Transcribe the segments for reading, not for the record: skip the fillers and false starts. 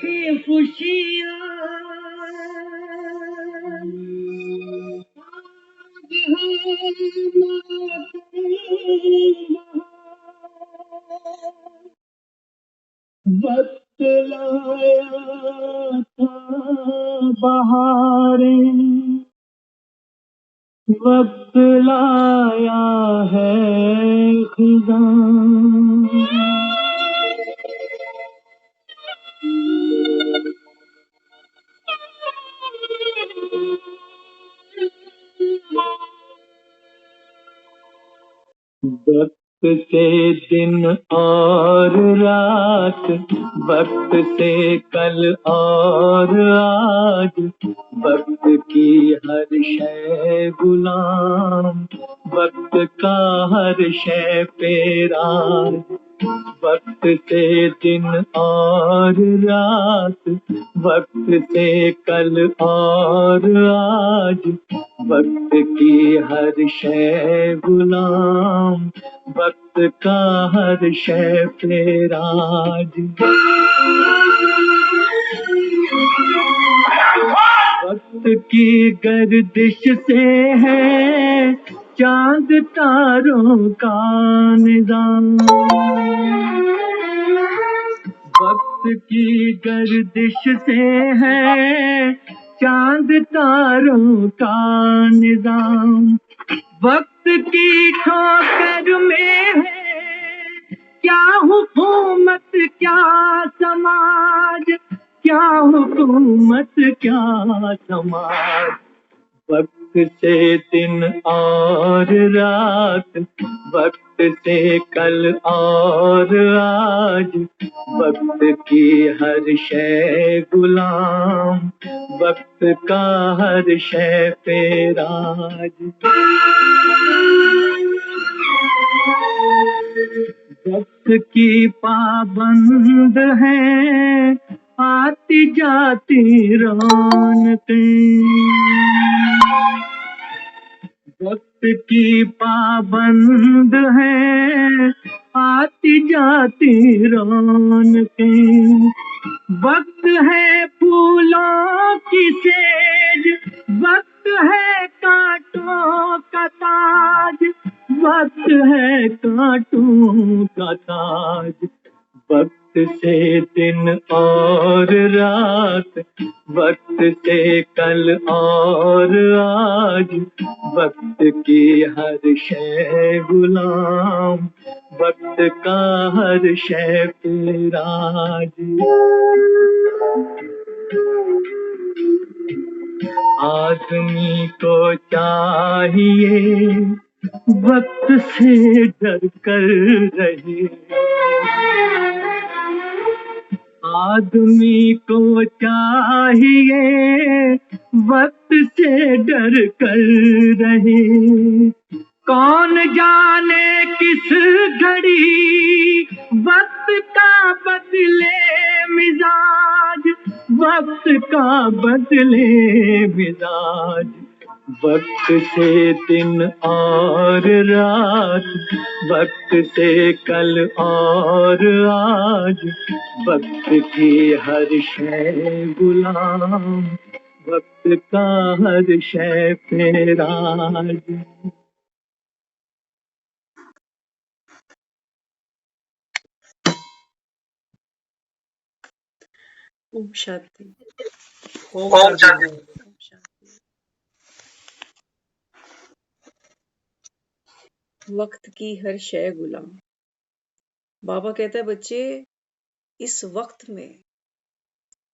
की खुशियाँ वक्त लाया था बहारें, वक्त लाया है खिज़ां। वक्त से दिन और रात, वक्त से कल और आज, वक्त की हर शय गुलाम, वक्त का हर शय पेराज। वक्त से दिन और रात, वक्त से कल और आज, वक्त की हर शय गुलाम, वक्त का हर शय पेराज। वक्त की गर्दिश से है चांद तारों का निजाम, वक्त की गर्दिश से है चांद तारों का निजाम। वक्त की ठोकर में है क्या हुकूमत क्या समाज, क्या हुकूमत क्या समाज। वक्त से दिन और रात, वक्त से कल और आज, वक्त की हर शय गुलाम, वक्त का हर शय पेराज। वक्त की पाबंद है आती जाती रौनकें, वक्त की पाबंद है आती जाती रौनकें। वक्त है फूलों की सेज, वक्त है कांटों का ताज, वक्त है कांटों का ताज। वक्त से दिन और रात, वक्त से कल और आज, वक्त की हर शय गुलाम, वक्त का हर शय पेराज। आदमी को चाहिए वक्त से डर कर रहे, आदमी को चाहिए वक्त से डर कर रहे। कौन जाने किस घड़ी वक्त का बदले मिजाज, वक्त का बदले मिजाज। वक्त से दिन और रात, वक्त से कल और आज, वक्त की हर शय गुलाम, वक्त का हर शय पेराज। ओम शांति। ओम शांति। वक्त की हर शय गुलाम। बाबा कहता है बच्चे इस वक्त में,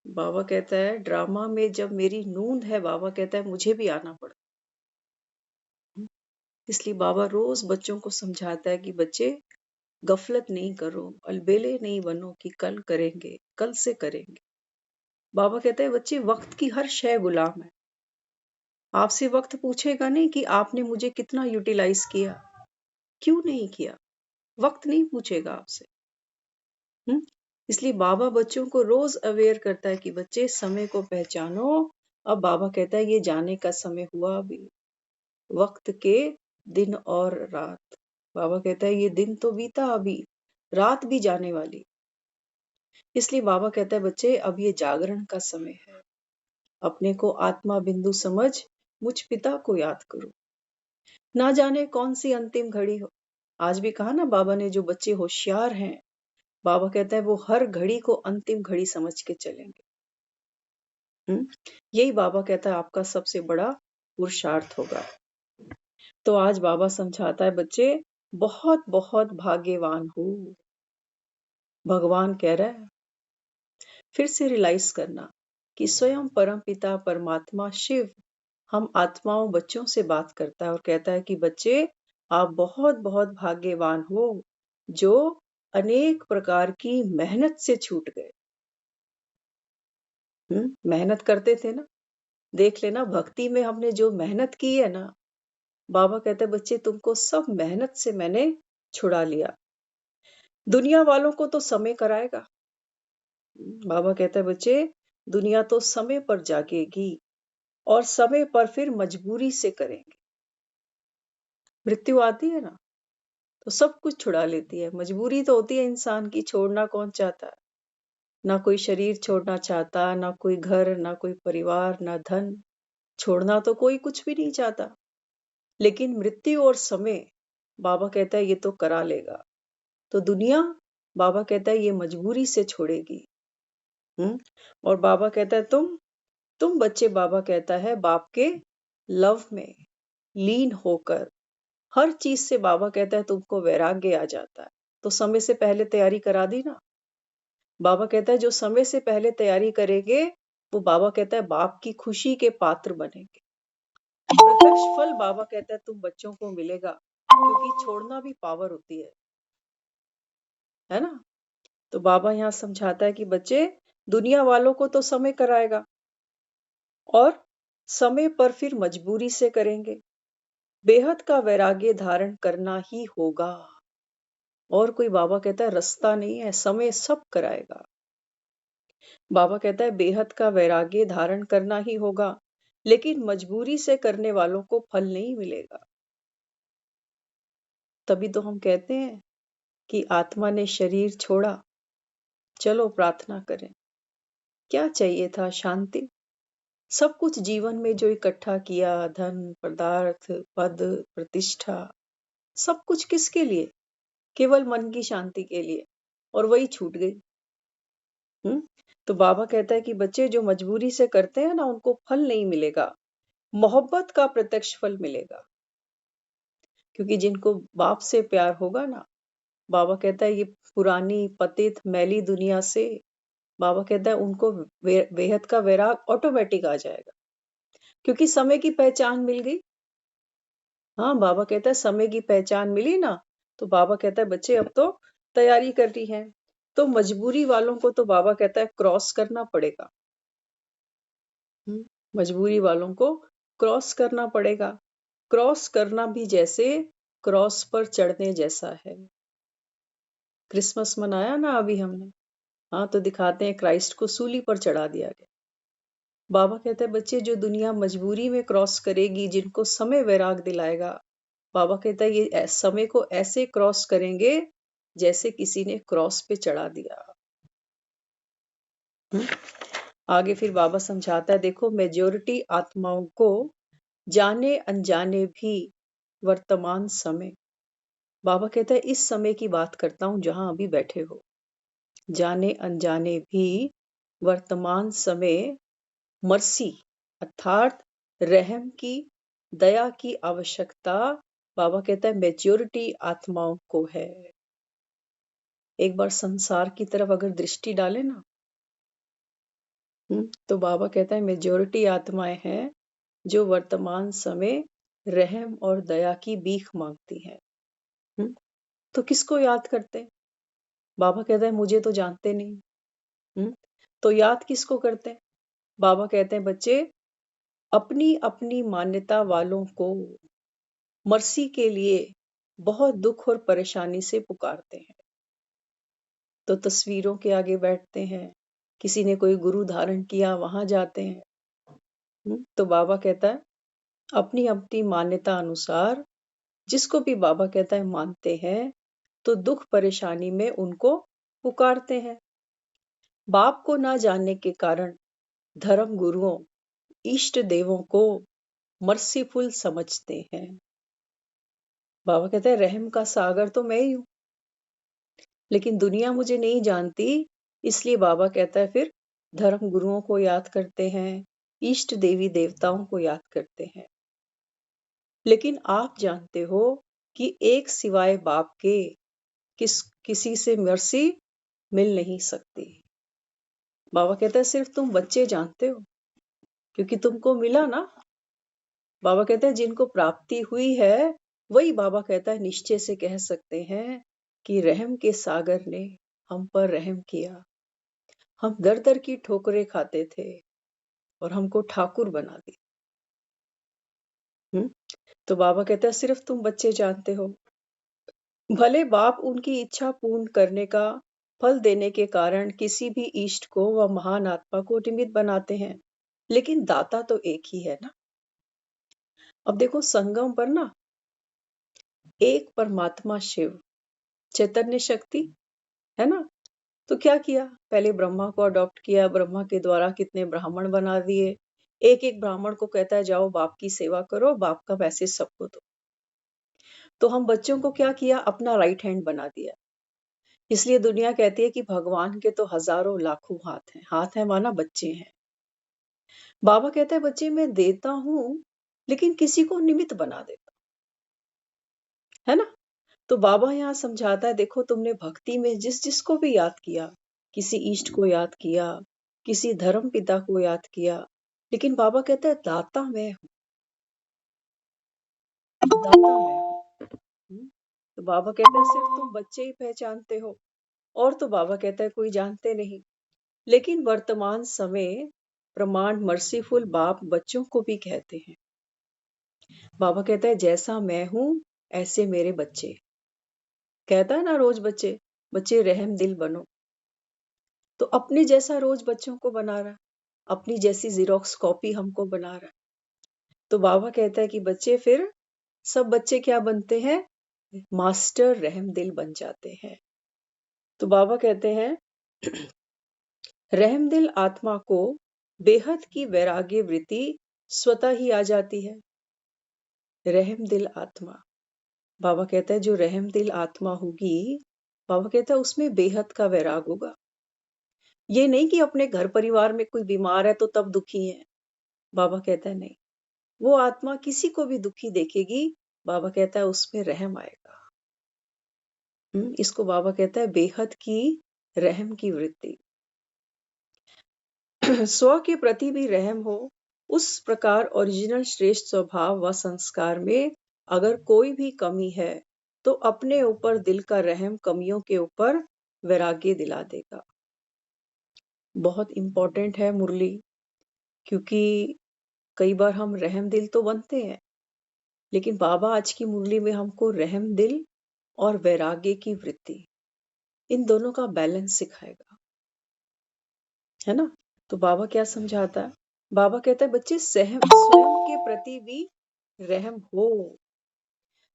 बाबा कहता है ड्रामा में जब मेरी नूंद है, बाबा कहता है मुझे भी आना पड़ा। इसलिए बाबा रोज बच्चों को समझाता है कि बच्चे गफलत नहीं करो, अलबेले नहीं बनो कि कल करेंगे, कल से करेंगे। बाबा कहता है बच्चे वक्त की हर शय गुलाम है। आपसे वक्त पूछेगा नहीं कि आपने मुझे कितना यूटिलाइज किया, क्यों नहीं किया, वक्त नहीं पूछेगा आपसे। इसलिए बाबा बच्चों को रोज अवेयर करता है कि बच्चे समय को पहचानो। अब बाबा कहता है ये जाने का समय हुआ अभी, वक्त के दिन और रात। बाबा कहता है ये दिन तो बीता, अभी रात भी जाने वाली। इसलिए बाबा कहता है बच्चे अब ये जागरण का समय है, अपने को आत्मा बिंदु समझ मुझ पिता को याद करो। ना जाने कौन सी अंतिम घड़ी हो। आज भी कहा ना बाबा ने, जो बच्चे होशियार हैं, बाबा कहता है वो हर घड़ी को अंतिम घड़ी समझ के चलेंगे। यही बाबा कहता है आपका सबसे बड़ा पुरुषार्थ होगा। तो आज बाबा समझाता है बच्चे बहुत बहुत भाग्यवान हो। भगवान कह रहा है फिर से रियलाइज करना कि स्वयं परम पिता परमात्मा शिव हम आत्माओं बच्चों से बात करता है और कहता है कि बच्चे आप बहुत बहुत भाग्यवान हो जो अनेक प्रकार की मेहनत से छूट गए। मेहनत करते थे ना, देख लेना भक्ति में हमने जो मेहनत की है ना, बाबा कहते हैं बच्चे तुमको सब मेहनत से मैंने छुड़ा लिया। दुनिया वालों को तो समय कराएगा। बाबा कहता है बच्चे दुनिया तो समय पर जागेगी और समय पर फिर मजबूरी से करेंगे। मृत्यु आती है ना तो सब कुछ छुड़ा लेती है। मजबूरी तो होती है इंसान की, छोड़ना कौन चाहता है। ना कोई शरीर छोड़ना चाहता, ना कोई घर, ना कोई परिवार, ना धन। छोड़ना तो कोई कुछ भी नहीं चाहता, लेकिन मृत्यु और समय बाबा कहता है ये तो करा लेगा। तो दुनिया बाबा कहता है ये मजबूरी से छोड़ेगी। और बाबा कहता है तुम बच्चे, बाबा कहता है बाप के लव में लीन होकर हर चीज से बाबा कहता है तुमको वैराग्य आ जाता है। तो समय से पहले तैयारी करा दी ना। बाबा कहता है जो समय से पहले तैयारी करेंगे वो बाबा कहता है बाप की खुशी के पात्र बनेंगे। प्रत्यक्ष फल बाबा कहता है तुम बच्चों को मिलेगा, क्योंकि छोड़ना भी पावर होती है ना। तो बाबा यहाँ समझाता है कि बच्चे दुनिया वालों को तो समय कराएगा और समय पर फिर मजबूरी से करेंगे। बेहद का वैराग्य धारण करना ही होगा और कोई बाबा कहता है रास्ता नहीं है, समय सब कराएगा। बाबा कहता है बेहद का वैराग्य धारण करना ही होगा, लेकिन मजबूरी से करने वालों को फल नहीं मिलेगा। तभी तो हम कहते हैं कि आत्मा ने शरीर छोड़ा, चलो प्रार्थना करें। क्या चाहिए था? शांति। सब कुछ जीवन में जो इकट्ठा किया, धन, पदार्थ, पद, प्रतिष्ठा, सब कुछ किसके लिए? केवल मन की शांति के लिए, और वही छूट गई। तो बाबा कहता है कि बच्चे जो मजबूरी से करते हैं ना उनको फल नहीं मिलेगा, मोहब्बत का प्रत्यक्ष फल मिलेगा। क्योंकि जिनको बाप से प्यार होगा ना, बाबा कहता है ये पुरानी पतित मैली दुनिया से, बाबा कहता है उनको बेहद का वैराग ऑटोमेटिक आ जाएगा, क्योंकि समय की पहचान मिल गई। हाँ, बाबा कहता है समय की पहचान मिली ना, तो बाबा कहता है बच्चे अब तो तैयारी करनी है। तो मजबूरी वालों को तो बाबा कहता है क्रॉस करना पड़ेगा। मजबूरी वालों को क्रॉस करना पड़ेगा। क्रॉस करना भी जैसे क्रॉस पर चढ़ने जैसा है। क्रिसमस मनाया ना अभी हमने, हाँ, तो दिखाते हैं क्राइस्ट को सूली पर चढ़ा दिया गया। बाबा कहते हैं बच्चे जो दुनिया मजबूरी में क्रॉस करेगी, जिनको समय वैराग दिलाएगा, बाबा कहता है ये समय को ऐसे क्रॉस करेंगे जैसे किसी ने क्रॉस पे चढ़ा दिया। आगे फिर बाबा समझाता है देखो मेजॉरिटी आत्माओं को जाने अनजाने भी वर्तमान समय, बाबा कहता है इस समय की बात करता हूं जहां अभी बैठे हो, जाने अनजाने भी वर्तमान समय मर्सी अर्थात रहम की, दया की आवश्यकता, बाबा कहता है मेजॉरिटी आत्माओं को है। एक बार संसार की तरफ अगर दृष्टि डाले ना, तो बाबा कहता है मेजॉरिटी आत्माएं हैं जो वर्तमान समय रहम और दया की भीख मांगती हैं। तो किसको याद करते हैं? बाबा कहता है मुझे तो जानते नहीं। तो याद किसको करते हैं? बाबा कहते हैं बच्चे अपनी अपनी मान्यता वालों को मर्सी के लिए बहुत दुख और परेशानी से पुकारते हैं। तो तस्वीरों के आगे बैठते हैं, किसी ने कोई गुरु धारण किया वहां जाते हैं। तो बाबा कहता है अपनी अपनी मान्यता अनुसार जिसको भी बाबा कहता है मानते हैं, तो दुख परेशानी में उनको पुकारते हैं। बाप को ना जानने के कारण धर्म गुरुओं, इष्ट देवों को मर्सीफुल समझते हैं। बाबा कहते हैं रहम का सागर तो मैं ही हूं, लेकिन दुनिया मुझे नहीं जानती, इसलिए बाबा कहता है फिर धर्म गुरुओं को याद करते हैं, इष्ट देवी देवताओं को याद करते हैं। लेकिन आप जानते हो कि एक सिवाय बाप के किसी से मर्सी मिल नहीं सकती। बाबा कहता है सिर्फ तुम बच्चे जानते हो, क्योंकि तुमको मिला ना। बाबा कहते हैं जिनको प्राप्ति हुई है वही, बाबा कहता है निश्चय से कह सकते हैं कि रहम के सागर ने हम पर रहम किया। हम दर दर की ठोकरें खाते थे और हमको ठाकुर बना दिया। तो बाबा कहता है सिर्फ तुम बच्चे जानते हो। भले बाप उनकी इच्छा पूर्ण करने का फल देने के कारण किसी भी इष्ट को व महान आत्मा को निमित्त बनाते हैं, लेकिन दाता तो एक ही है ना। अब देखो संगम पर ना एक परमात्मा शिव चैतन्य शक्ति है ना, तो क्या किया, पहले ब्रह्मा को अडॉप्ट किया, ब्रह्मा के द्वारा कितने ब्राह्मण बना दिए, एक एक ब्राह्मण को कहता है जाओ बाप की सेवा करो, बाप का मैसेज सबको दो। तो हम बच्चों को क्या किया, अपना राइट हैंड बना दिया। इसलिए दुनिया कहती है कि भगवान के तो हजारों लाखों हाथ हैं, हाथ है माना बच्चे हैं। बाबा कहता है बच्चे मैं देता हूं, लेकिन किसी को निमित्त बना देता है ना। तो बाबा यहाँ समझाता है देखो तुमने भक्ति में जिस जिसको भी याद किया, किसी इष्ट को याद किया, किसी धर्म पिता को याद किया, लेकिन बाबा कहता है दाता मैं हूं, दाता मैं हूं। तो बाबा कहता है सिर्फ तुम बच्चे ही पहचानते हो, और तो बाबा कहता है कोई जानते नहीं। लेकिन वर्तमान समय प्रमाण मर्सीफुल बाप बच्चों को भी कहते हैं। बाबा कहता है जैसा मैं हूं ऐसे मेरे बच्चे, कहता है ना रोज बच्चे बच्चे रहम दिल बनो, तो अपने जैसा रोज बच्चों को बना रहा, अपनी जैसी जीरोक्स कॉपी हमको बना रहा। तो बाबा कहता है कि बच्चे फिर सब बच्चे क्या बनते हैं, मास्टर रहम दिल बन जाते हैं। तो बाबा कहते हैं रहम दिल आत्मा को बेहद की वैराग्य वृत्ति स्वतः ही आ जाती है। रहम दिल आत्मा, बाबा कहता है जो रहम दिल आत्मा होगी, बाबा कहता है उसमें बेहद का वैराग होगा। ये नहीं कि अपने घर परिवार में कोई बीमार है तो तब दुखी है, बाबा कहता है नहीं, वो आत्मा किसी को भी दुखी देखेगी, बाबा कहता है उसमें रहम आएगा। इसको बाबा कहता है बेहद की रहम की वृत्ति। स्व के प्रति भी रहम हो, उस प्रकार ओरिजिनल श्रेष्ठ स्वभाव व संस्कार में अगर कोई भी कमी है तो अपने ऊपर दिल का रहम कमियों के ऊपर वैराग्य दिला देगा। बहुत इंपॉर्टेंट है मुरली, क्योंकि कई बार हम रहम दिल तो बनते हैं, लेकिन बाबा आज की मुरली में हमको रहम दिल और वैराग्य की वृत्ति, इन दोनों का बैलेंस सिखाएगा, है ना। तो बाबा क्या समझाता है, बाबा कहता है बच्चे स्वयं के प्रति भी रहम हो।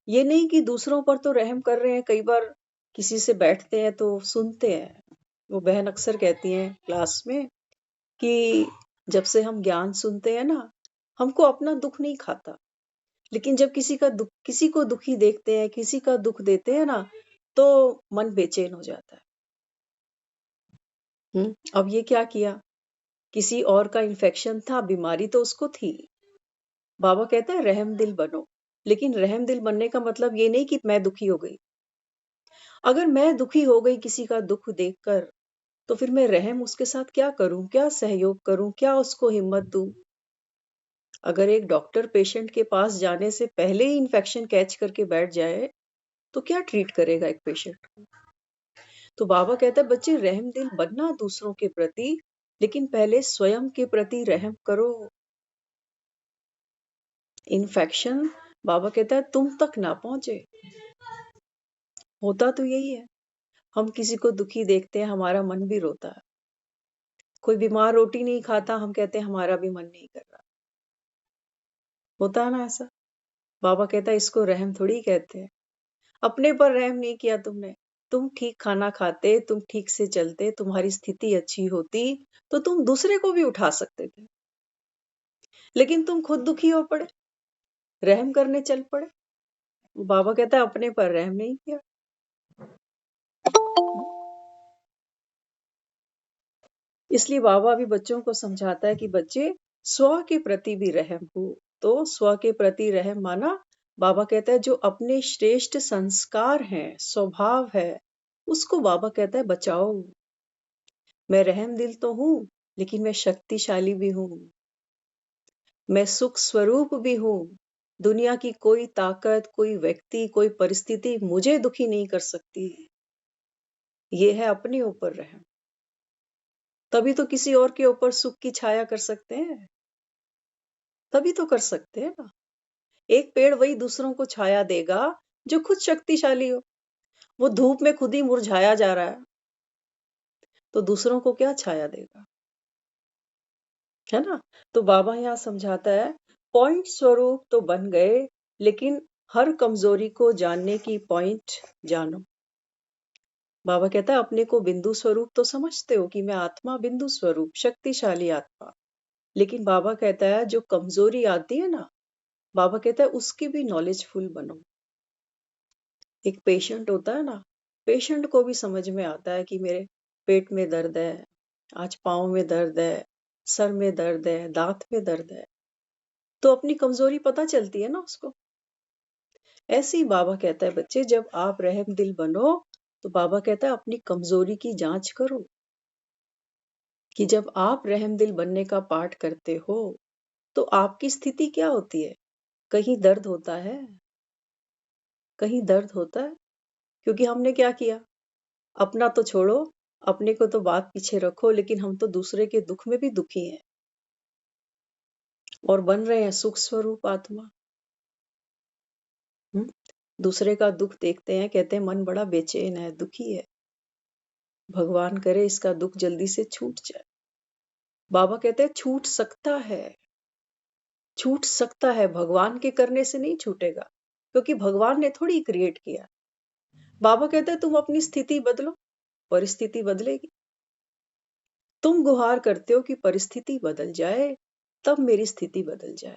ये नहीं कि दूसरों पर तो रहम कर रहे हैं, कई बार किसी से बैठते हैं तो सुनते हैं, वो बहन अक्सर कहती हैं क्लास में कि जब से हम ज्ञान सुनते हैं ना, हमको अपना दुख नहीं खाता, लेकिन जब किसी को दुखी देखते हैं, किसी का दुख देते हैं ना, तो मन बेचैन हो जाता है। अब ये क्या किया, किसी और का इन्फेक्शन था, बीमारी तो उसको थी। बाबा कहता है रहम दिल बनो, लेकिन रहम दिल बनने का मतलब ये नहीं कि मैं दुखी हो गई। अगर मैं दुखी हो गई किसी का दुख देखकर, तो फिर मैं रहम उसके साथ क्या करूं, क्या सहयोग करूं, क्या उसको हिम्मत दूं। अगर एक डॉक्टर पेशेंट के पास जाने से पहले ही इन्फेक्शन कैच करके बैठ जाए, तो क्या ट्रीट करेगा एक पेशेंट को। तो बाबा कहता है बच्चे रहम दिल बनना दूसरों के प्रति, लेकिन पहले स्वयं के प्रति रहम करो। इन्फेक्शन बाबा कहता है तुम तक ना पहुंचे। होता तो यही है, हम किसी को दुखी देखते हैं, हमारा मन भी रोता है। कोई बीमार रोटी नहीं खाता, हम कहते हैं हमारा भी मन नहीं कर रहा। होता है ना ऐसा। बाबा कहता है इसको रहम थोड़ी कहते हैं, अपने पर रहम नहीं किया तुमने, तुम ठीक खाना खाते, तुम ठीक से चलते, तुम्हारी स्थिति अच्छी होती, तो तुम दूसरे को भी उठा सकते थे। लेकिन तुम खुद दुखी हो पड़े, रहम करने चल पड़े। बाबा कहता है अपने पर रहम नहीं किया। इसलिए बाबा भी बच्चों को समझाता है कि बच्चे स्व के प्रति भी रहम हो। तो स्व के प्रति रहम माना, बाबा कहता है जो अपने श्रेष्ठ संस्कार हैं, स्वभाव है, उसको बाबा कहता है बचाओ। मैं रहम दिल तो हूं, लेकिन मैं शक्तिशाली भी हूं, मैं सुख स्वरूप भी हूं। दुनिया की कोई ताकत, कोई व्यक्ति, कोई परिस्थिति मुझे दुखी नहीं कर सकती। ये है अपने ऊपर रहम। तभी तो किसी और के ऊपर सुख की छाया कर सकते हैं, तभी तो कर सकते हैं ना। एक पेड़ वही दूसरों को छाया देगा जो खुद शक्तिशाली हो। वो धूप में खुद ही मुरझाया जा रहा है, तो दूसरों को क्या छाया देगा, है ना। तो बाबा यहाँ समझाता है पॉइंट स्वरूप तो बन गए, लेकिन हर कमजोरी को जानने की पॉइंट जानो। बाबा कहता है अपने को बिंदु स्वरूप तो समझते हो कि मैं आत्मा बिंदु स्वरूप शक्तिशाली आत्मा, लेकिन बाबा कहता है जो कमजोरी आती है ना, बाबा कहता है उसकी भी नॉलेजफुल बनो। एक पेशेंट होता है ना, पेशेंट को भी समझ में आता है कि मेरे पेट में दर्द है, आज पाँव में दर्द है, सर में दर्द है, दांत में दर्द है, तो अपनी कमजोरी पता चलती है ना उसको। ऐसे ही बाबा कहता है बच्चे जब आप रहम दिल बनो, तो बाबा कहता है अपनी कमजोरी की जांच करो कि जब आप रहम दिल बनने का पाठ करते हो तो आपकी स्थिति क्या होती है। कहीं दर्द होता है, कहीं दर्द होता है, क्योंकि हमने क्या किया, अपना तो छोड़ो, अपने को तो बात पीछे रखो, लेकिन हम तो दूसरे के दुख में भी दुखी हैं और बन रहे हैं सुख स्वरूप आत्मा। दूसरे का दुख देखते हैं, कहते हैं मन बड़ा बेचैन है, दुखी है, भगवान करे इसका दुख जल्दी से छूट जाए। बाबा कहते हैं छूट सकता है, छूट सकता है, भगवान के करने से नहीं छूटेगा, क्योंकि भगवान ने थोड़ी क्रिएट किया। बाबा कहते हैं तुम अपनी स्थिति बदलो, परिस्थिति बदलेगी। तुम गुहार करते हो कि परिस्थिति बदल जाए, तब मेरी स्थिति बदल जाए।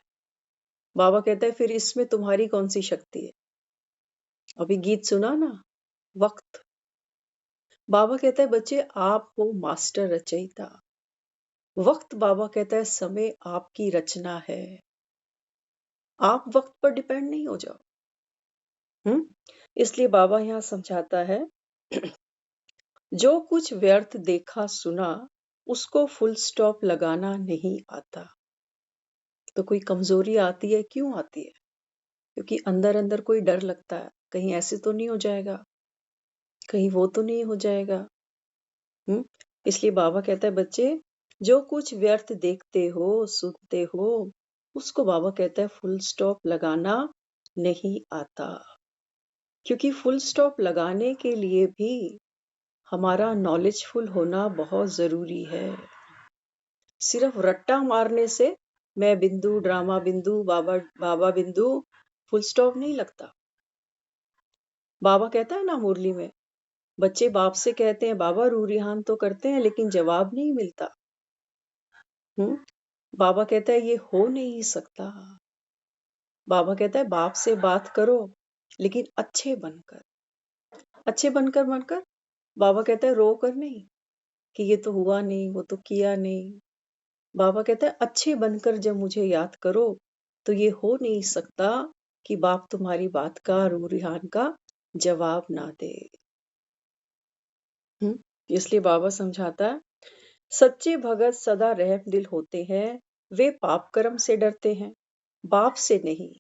बाबा कहते हैं फिर इसमें तुम्हारी कौन सी शक्ति है। अभी गीत सुना ना, वक्त। बाबा कहता है बच्चे आप हो मास्टर रचयिता। वक्त बाबा कहता है समय आपकी रचना है, आप वक्त पर डिपेंड नहीं हो जाओ। इसलिए बाबा यहाँ समझाता है जो कुछ व्यर्थ देखा सुना उसको फुल स्टॉप लगाना नहीं आता। तो कोई कमजोरी आती है, क्यों आती है, क्योंकि अंदर अंदर कोई डर लगता है, कहीं ऐसे तो नहीं हो जाएगा, कहीं वो तो नहीं हो जाएगा। इसलिए बाबा कहता है बच्चे जो कुछ व्यर्थ देखते हो सुनते हो उसको बाबा कहता है फुल स्टॉप लगाना नहीं आता, क्योंकि फुल स्टॉप लगाने के लिए भी हमारा नॉलेजफुल होना बहुत जरूरी है। सिर्फ रट्टा मारने से मैं बिंदु, ड्रामा बिंदु, बाबा बाबा बिंदु, फुल स्टॉप नहीं लगता। बाबा कहता है ना मुरली में, बच्चे बाप से कहते हैं बाबा रू रिहान तो करते हैं लेकिन जवाब नहीं मिलता। बाबा कहता है ये हो नहीं सकता। बाबा कहता है बाप से बात करो लेकिन अच्छे बनकर, अच्छे बनकर बनकर। बाबा कहता है रो कर नहीं कि ये तो हुआ नहीं, वो तो किया नहीं। बाबा कहता है अच्छे बनकर जब मुझे याद करो तो ये हो नहीं सकता कि बाप तुम्हारी बात का, रू रिहान का जवाब ना दे। इसलिए बाबा समझाता है सच्चे भगत सदा रहम दिल होते हैं, वे पाप कर्म से डरते हैं, बाप से नहीं।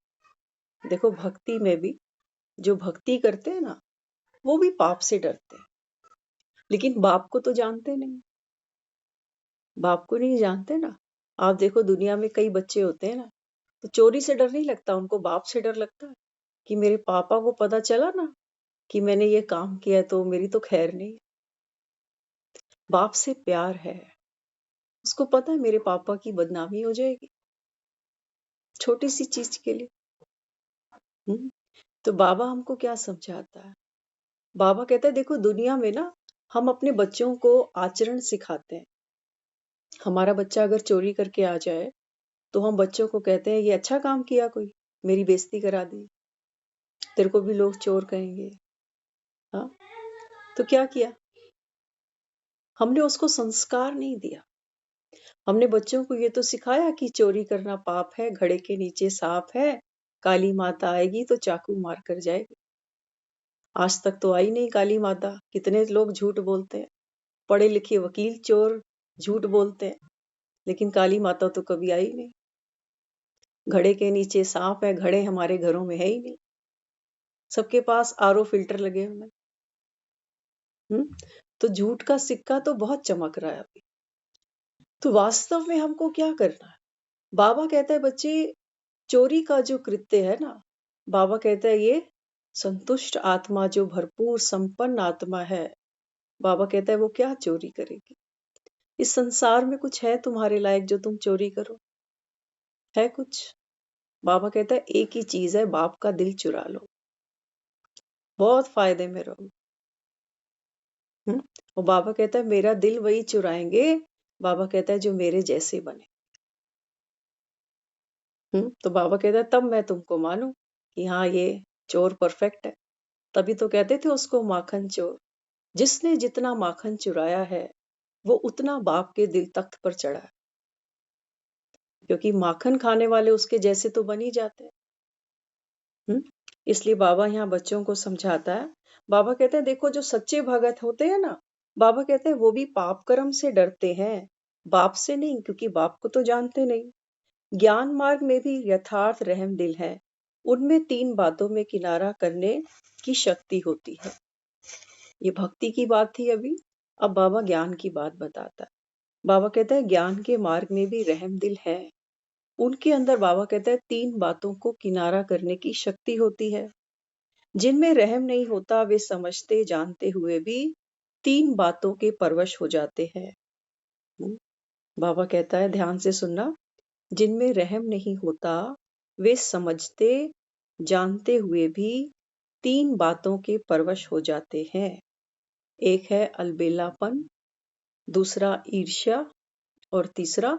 देखो भक्ति में भी जो भक्ति करते हैं ना, वो भी पाप से डरते हैं, लेकिन बाप को तो जानते नहीं, बाप को नहीं जानते ना। आप देखो दुनिया में कई बच्चे होते हैं ना, तो चोरी से डर नहीं लगता उनको, बाप से डर लगता है कि मेरे पापा को पता चला ना कि मैंने ये काम किया तो मेरी तो खैर नहीं। बाप से प्यार है, उसको पता है मेरे पापा की बदनामी हो जाएगी छोटी सी चीज के लिए। तो बाबा हमको क्या समझाता है, बाबा कहता है देखो दुनिया में ना हम अपने बच्चों को आचरण सिखाते हैं। हमारा बच्चा अगर चोरी करके आ जाए तो हम बच्चों को कहते हैं ये अच्छा काम किया, कोई मेरी बेइज्जती करा दी, तेरे को भी लोग चोर कहेंगे। हाँ, तो क्या किया? हमने उसको संस्कार नहीं दिया। हमने बच्चों को ये तो सिखाया कि चोरी करना पाप है, घड़े के नीचे सांप है, काली माता आएगी तो चाकू मार कर जाएगी। आज तक तो आई नहीं काली माता। कितने लोग झूठ बोलते हैं, पढ़े लिखे वकील चोर झूठ बोलते हैं, लेकिन काली माता तो कभी आई नहीं। घड़े के नीचे सांप है, घड़े हमारे घरों में है ही नहीं। सबके पास आरओ फिल्टर लगे हुए हैं। तो झूठ का सिक्का तो बहुत चमक रहा है अभी। तो वास्तव में हमको क्या करना है? बाबा कहता है बच्चे, चोरी का जो कृत्य है ना, बाबा कहता है ये संतुष्ट आत्मा, जो भरपूर संपन्न आत्मा है, बाबा कहता है वो क्या चोरी करेगी? इस संसार में कुछ है तुम्हारे लायक जो तुम चोरी करो? है कुछ? बाबा कहता है एक ही चीज है, बाप का दिल चुरा लो, बहुत फायदे में रहो। और बाबा कहता है मेरा दिल वही चुराएंगे, बाबा कहता है जो मेरे जैसे बने। तो बाबा कहता है तब मैं तुमको मानूं कि हाँ ये चोर परफेक्ट है। तभी तो कहते थे उसको माखन चोर। जिसने जितना माखन चुराया है वो उतना बाप के दिल तख्त पर चढ़ा है, क्योंकि माखन खाने वाले उसके जैसे तो बन ही जाते हैं। इसलिए बाबा यहाँ बच्चों को समझाता है। बाबा कहते हैं देखो जो सच्चे भगत होते हैं ना, बाबा कहते हैं वो भी पाप कर्म से डरते हैं, बाप से नहीं, क्योंकि बाप को तो जानते नहीं। ज्ञान मार्ग में भी यथार्थ रहम दिल है, उनमें 3 बातों में किनारा करने की शक्ति होती है। ये भक्ति की बात थी अभी, अब बाबा ज्ञान की बात बताता है। बाबा कहता है ज्ञान के मार्ग में भी रहम दिल है, उनके अंदर बाबा कहता है 3 बातों को किनारा करने की शक्ति होती है। जिनमें रहम नहीं होता वे समझते जानते हुए भी 3 बातों के परवश हो जाते हैं। बाबा कहता है ध्यान से सुनना, जिनमें रहम नहीं होता वे समझते जानते हुए भी 3 बातों के परवश हो जाते हैं। एक है अलबेलापन, दूसरा ईर्ष्या और तीसरा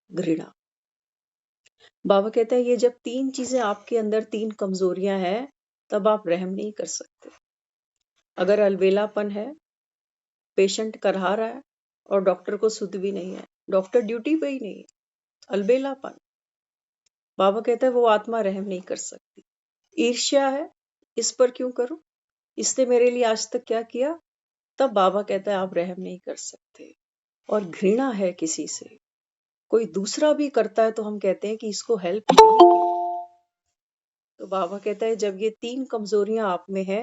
घृणा। बाबा कहता है ये जब 3 चीजें आपके अंदर, 3 कमजोरियां हैं, तब आप रहम नहीं कर सकते। अगर अलबेलापन है, पेशेंट करहा रहा है और डॉक्टर को सुध भी नहीं है, डॉक्टर ड्यूटी पे ही नहीं है, अलबेलापन, बाबा कहता है वो आत्मा रहम नहीं कर सकती। ईर्ष्या है, इस पर क्यों करूं, इसने मेरे लिए आज तक क्या किया, तब बाबा कहता है आप रहम नहीं कर सकते। और घृणा है किसी से, कोई दूसरा भी करता है तो हम कहते हैं कि इसको हेल्प मिली क्यों। तो बाबा कहता है जब ये 3 कमजोरियां आप में है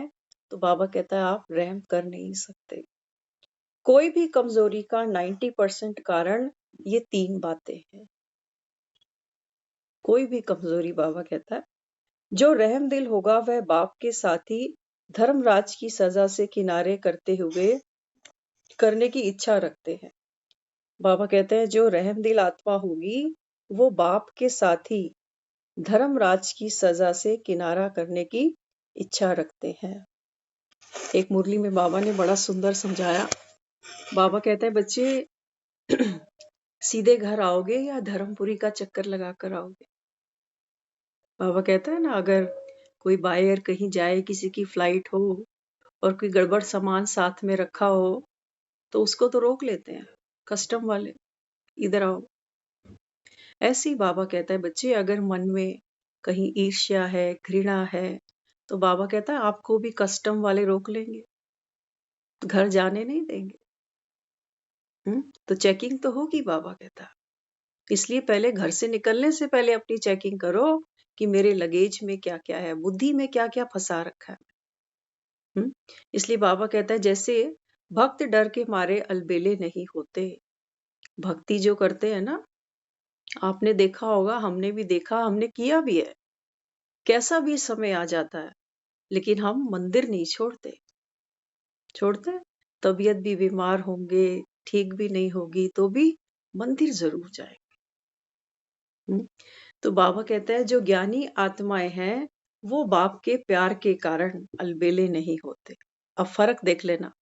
तो बाबा कहता है आप रहम कर नहीं सकते। कोई भी कमजोरी का 90% कारण ये 3 बातें हैं। कोई भी कमजोरी, बाबा कहता है जो रहम दिल होगा वह बाप के साथ ही धर्मराज की सजा से किनारे करते हुए करने की इच्छा रखते हैं। बाबा कहते हैं जो रहम दिल आत्मा होगी वो बाप के साथ ही धर्मराज की सजा से किनारा करने की इच्छा रखते हैं। एक मुरली में बाबा ने बड़ा सुंदर समझाया। बाबा कहते हैं बच्चे सीधे घर आओगे या धर्मपुरी का चक्कर लगा कर आओगे। बाबा कहता है ना अगर कोई बायर कहीं जाए, किसी की फ्लाइट हो और कोई गड़बड़ सामान साथ में रखा हो तो उसको तो रोक लेते हैं कस्टम वाले, इधर आओ। ऐसे ही बाबा कहता है बच्चे अगर मन में कहीं ईर्ष्या है, घृणा है, तो बाबा कहता है आपको भी कस्टम वाले रोक लेंगे, घर जाने नहीं देंगे। तो चेकिंग तो होगी, बाबा कहता है। इसलिए पहले घर से निकलने से पहले अपनी चेकिंग करो कि मेरे लगेज में क्या क्या है, बुद्धि में क्या क्या फंसा रखा है। इसलिए बाबा कहता है जैसे भक्त डर के मारे अलबेले नहीं होते। भक्ति जो करते हैं ना, आपने देखा होगा, हमने भी देखा, हमने किया भी है। कैसा भी समय आ जाता है लेकिन हम मंदिर नहीं छोड़ते। छोड़ते तबीयत भी बीमार होंगे, ठीक भी नहीं होगी तो भी मंदिर जरूर जाएंगे। तो बाबा कहता है जो ज्ञानी आत्माएं हैं वो बाप के प्यार के कारण अलबेले नहीं होते। अब फर्क देख लेना।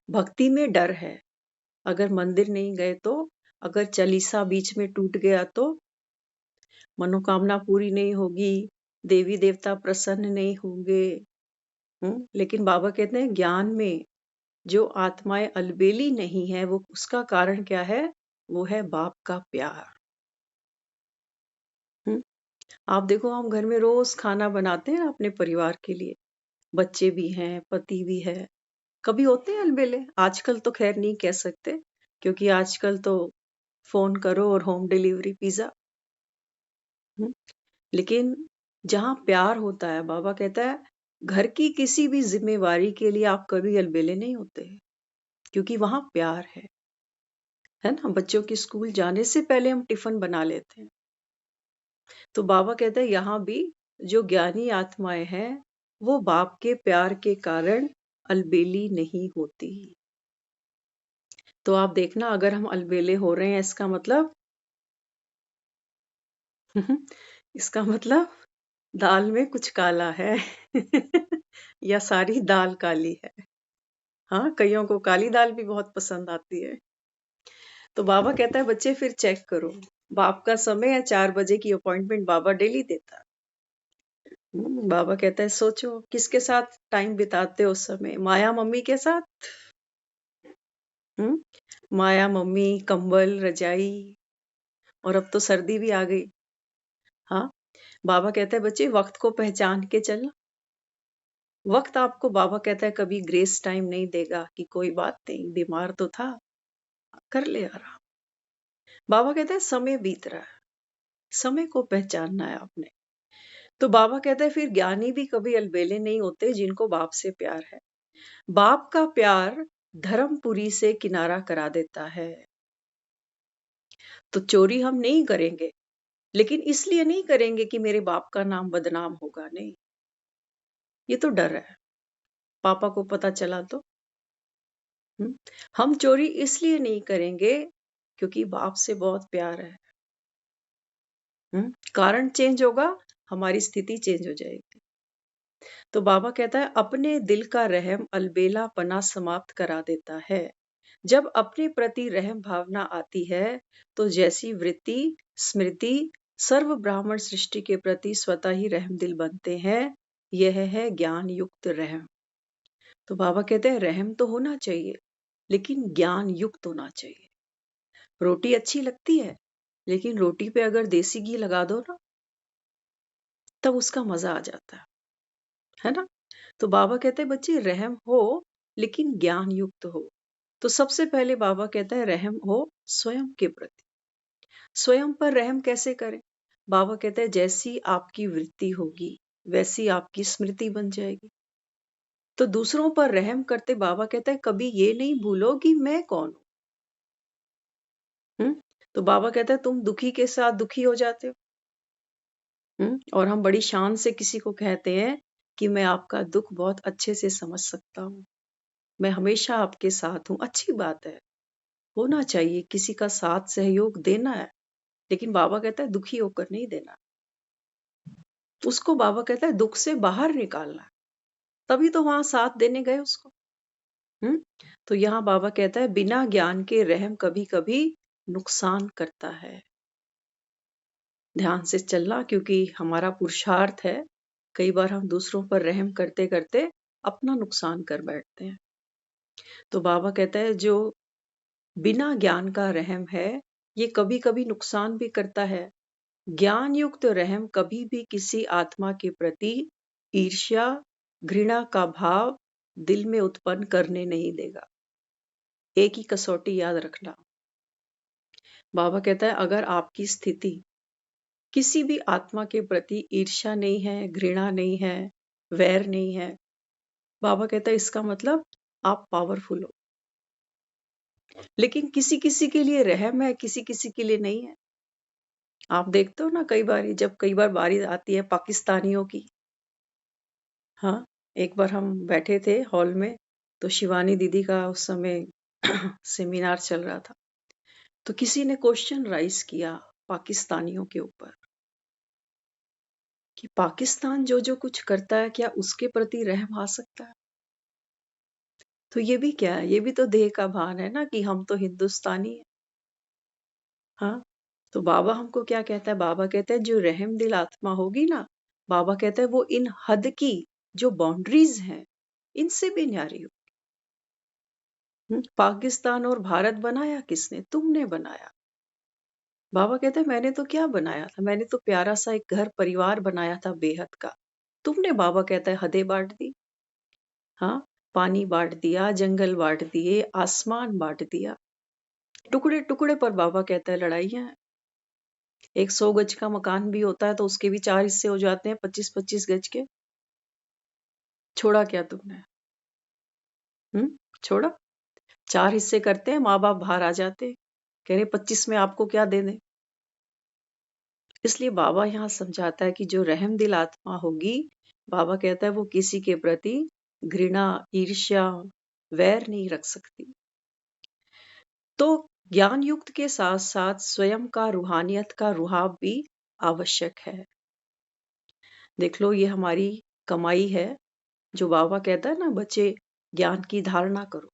भक्ति में डर है, अगर मंदिर नहीं गए तो, अगर चालीसा बीच में टूट गया तो, मनोकामना पूरी नहीं होगी, देवी देवता प्रसन्न नहीं होंगे। लेकिन बाबा कहते हैं ज्ञान में जो आत्माएं अलबेली नहीं है, वो उसका कारण क्या है? वो है बाप का प्यार। हम्म आप देखो, हम घर में रोज खाना बनाते हैं अपने परिवार के लिए, बच्चे भी हैं, पति भी है, कभी होते हैं अलबेले। आजकल तो खैर नहीं कह सकते, क्योंकि आजकल तो फोन करो और होम डिलीवरी पिज्जा। हम्म, लेकिन जहाँ प्यार होता है, बाबा कहता है घर की किसी भी जिम्मेवारी के लिए आप कभी अलबेले नहीं होते, क्योंकि वहां प्यार है ना। बच्चों की स्कूल जाने से पहले हम टिफिन बना लेते हैं। तो बाबा कहते हैं यहाँ भी जो ज्ञानी आत्माएं हैं, वो बाप के प्यार के कारण अलबेली नहीं होती। तो आप देखना, अगर हम अलबेले हो रहे हैं, इसका मतलब इसका मतलब दाल में कुछ काला है या सारी दाल काली है। हाँ, कईयों को काली दाल भी बहुत पसंद आती है। तो बाबा कहता है बच्चे फिर चेक करो, बाप का समय है, 4 बजे की अपॉइंटमेंट बाबा डेली देता है। बाबा कहता है सोचो किसके साथ टाइम बिताते हो उस समय? माया मम्मी के साथ। माया मम्मी, कंबल, रजाई, और अब तो सर्दी भी आ गई। हाँ, बाबा कहता है बच्चे वक्त को पहचान के चलना। वक्त आपको, बाबा कहता है, कभी ग्रेस टाइम नहीं देगा कि कोई बात नहीं, बीमार तो था, कर ले आराम। बाबा कहता है समय बीत रहा है, समय को पहचानना है आपने। तो बाबा कहता है फिर ज्ञानी भी कभी अलबेले नहीं होते जिनको बाप से प्यार है। बाप का प्यार धर्मपुरी से किनारा करा देता है। तो चोरी हम नहीं करेंगे, लेकिन इसलिए नहीं करेंगे कि मेरे बाप का नाम बदनाम होगा, नहीं। ये तो डर है, पापा को पता चला तो। हम चोरी इसलिए नहीं करेंगे क्योंकि बाप से बहुत प्यार है। कारण चेंज होगा, हमारी स्थिति चेंज हो जाएगी। तो बाबा कहता है अपने दिल का रहम अलबेला पना समाप्त करा देता है। जब अपने प्रति रहम भावना आती है, तो जैसी वृत्ति, स्मृति सर्व ब्राह्मण सृष्टि के प्रति स्वतः ही रहम दिल बनते हैं, यह है ज्ञान युक्त रहम। तो बाबा कहते हैं रहम तो होना चाहिए, लेकिन ज्ञान युक्त होना चाहिए। रोटी अच्छी लगती है, लेकिन रोटी पे अगर देसी घी लगा दो ना, तब उसका मजा आ जाता है ना। तो बाबा कहते हैं बच्चे रहम हो, लेकिन ज्ञान युक्त हो। तो सबसे पहले बाबा कहता है रहम हो स्वयं के प्रति। स्वयं पर रहम कैसे करें? बाबा कहते हैं जैसी आपकी वृत्ति होगी, वैसी आपकी स्मृति बन जाएगी। तो दूसरों पर रहम करते बाबा कहता है कभी ये नहीं भूलो कि मैं कौन हूं। तो बाबा कहता है तुम दुखी के साथ दुखी हो जाते हो। और हम बड़ी शान से किसी को कहते हैं कि मैं आपका दुख बहुत अच्छे से समझ सकता हूँ, मैं हमेशा आपके साथ हूँ। अच्छी बात है, होना चाहिए, किसी का साथ सहयोग देना है, लेकिन बाबा कहता है दुखी होकर नहीं देना। उसको बाबा कहता है दुख से बाहर निकालना, तभी तो वहां साथ देने गए उसको। तो यहाँ बाबा कहता है बिना ज्ञान के रहम कभी कभी नुकसान करता है। ध्यान से चलना, क्योंकि हमारा पुरुषार्थ है, कई बार हम दूसरों पर रहम करते करते अपना नुकसान कर बैठते हैं। तो बाबा कहता है जो बिना ज्ञान का रहम है, ये कभी कभी नुकसान भी करता है। ज्ञान युक्त रहम कभी भी किसी आत्मा के प्रति ईर्ष्या, घृणा का भाव दिल में उत्पन्न करने नहीं देगा। एक ही कसौटी याद रखना, बाबा कहता है अगर आपकी स्थिति किसी भी आत्मा के प्रति ईर्ष्या नहीं है, घृणा नहीं है, वैर नहीं है, बाबा कहता है इसका मतलब आप पावरफुल हो। लेकिन किसी किसी के लिए रहम है, किसी किसी के लिए नहीं है। आप देखते हो ना, कई बार बारी आती है पाकिस्तानियों की। हाँ, एक बार हम बैठे थे हॉल में, तो शिवानी दीदी का उस समय सेमिनार चल रहा था, तो किसी ने क्वेश्चन राइज किया पाकिस्तानियों के ऊपर कि पाकिस्तान जो जो कुछ करता है, क्या उसके प्रति रहम आ सकता है? तो ये भी क्या है? ये भी तो देह का भान है ना कि हम तो हिंदुस्तानी हैं। हाँ, तो बाबा हमको क्या कहता है? बाबा कहता है जो रहम दिल आत्मा होगी ना, बाबा कहता है वो इन हद की जो बाउंड्रीज हैं, इनसे भी न्यारी हो। पाकिस्तान और भारत बनाया किसने? तुमने बनाया। बाबा कहते हैं मैंने तो क्या बनाया था? मैंने तो प्यारा सा एक घर परिवार बनाया था बेहद का। तुमने, बाबा कहता है, हदें बांट दी। हाँ, पानी बांट दिया, जंगल बांट दिए, आसमान बांट दिया। टुकड़े टुकड़े पर बाबा कहता है लड़ाइयां हैं। एक 100 गज का मकान भी होता है तो उसके भी 4 हिस्से हो जाते हैं, 25-25 गज के। छोड़ा क्या तुमने? छोड़ा? 4 हिस्से करते हैं, माँ बाप बाहर आ जाते, कह रहे 25 में आपको क्या दे दें। इसलिए बाबा यहाँ समझाता है कि जो रहम दिल आत्मा होगी, बाबा कहता है वो किसी के प्रति घृणा, ईर्ष्या, वैर नहीं रख सकती। तो ज्ञान युक्त के साथ साथ स्वयं का रूहानियत का रुहाब भी आवश्यक है। देख लो, ये हमारी कमाई है। जो बाबा कहता है ना, बच्चे ज्ञान की धारणा करो।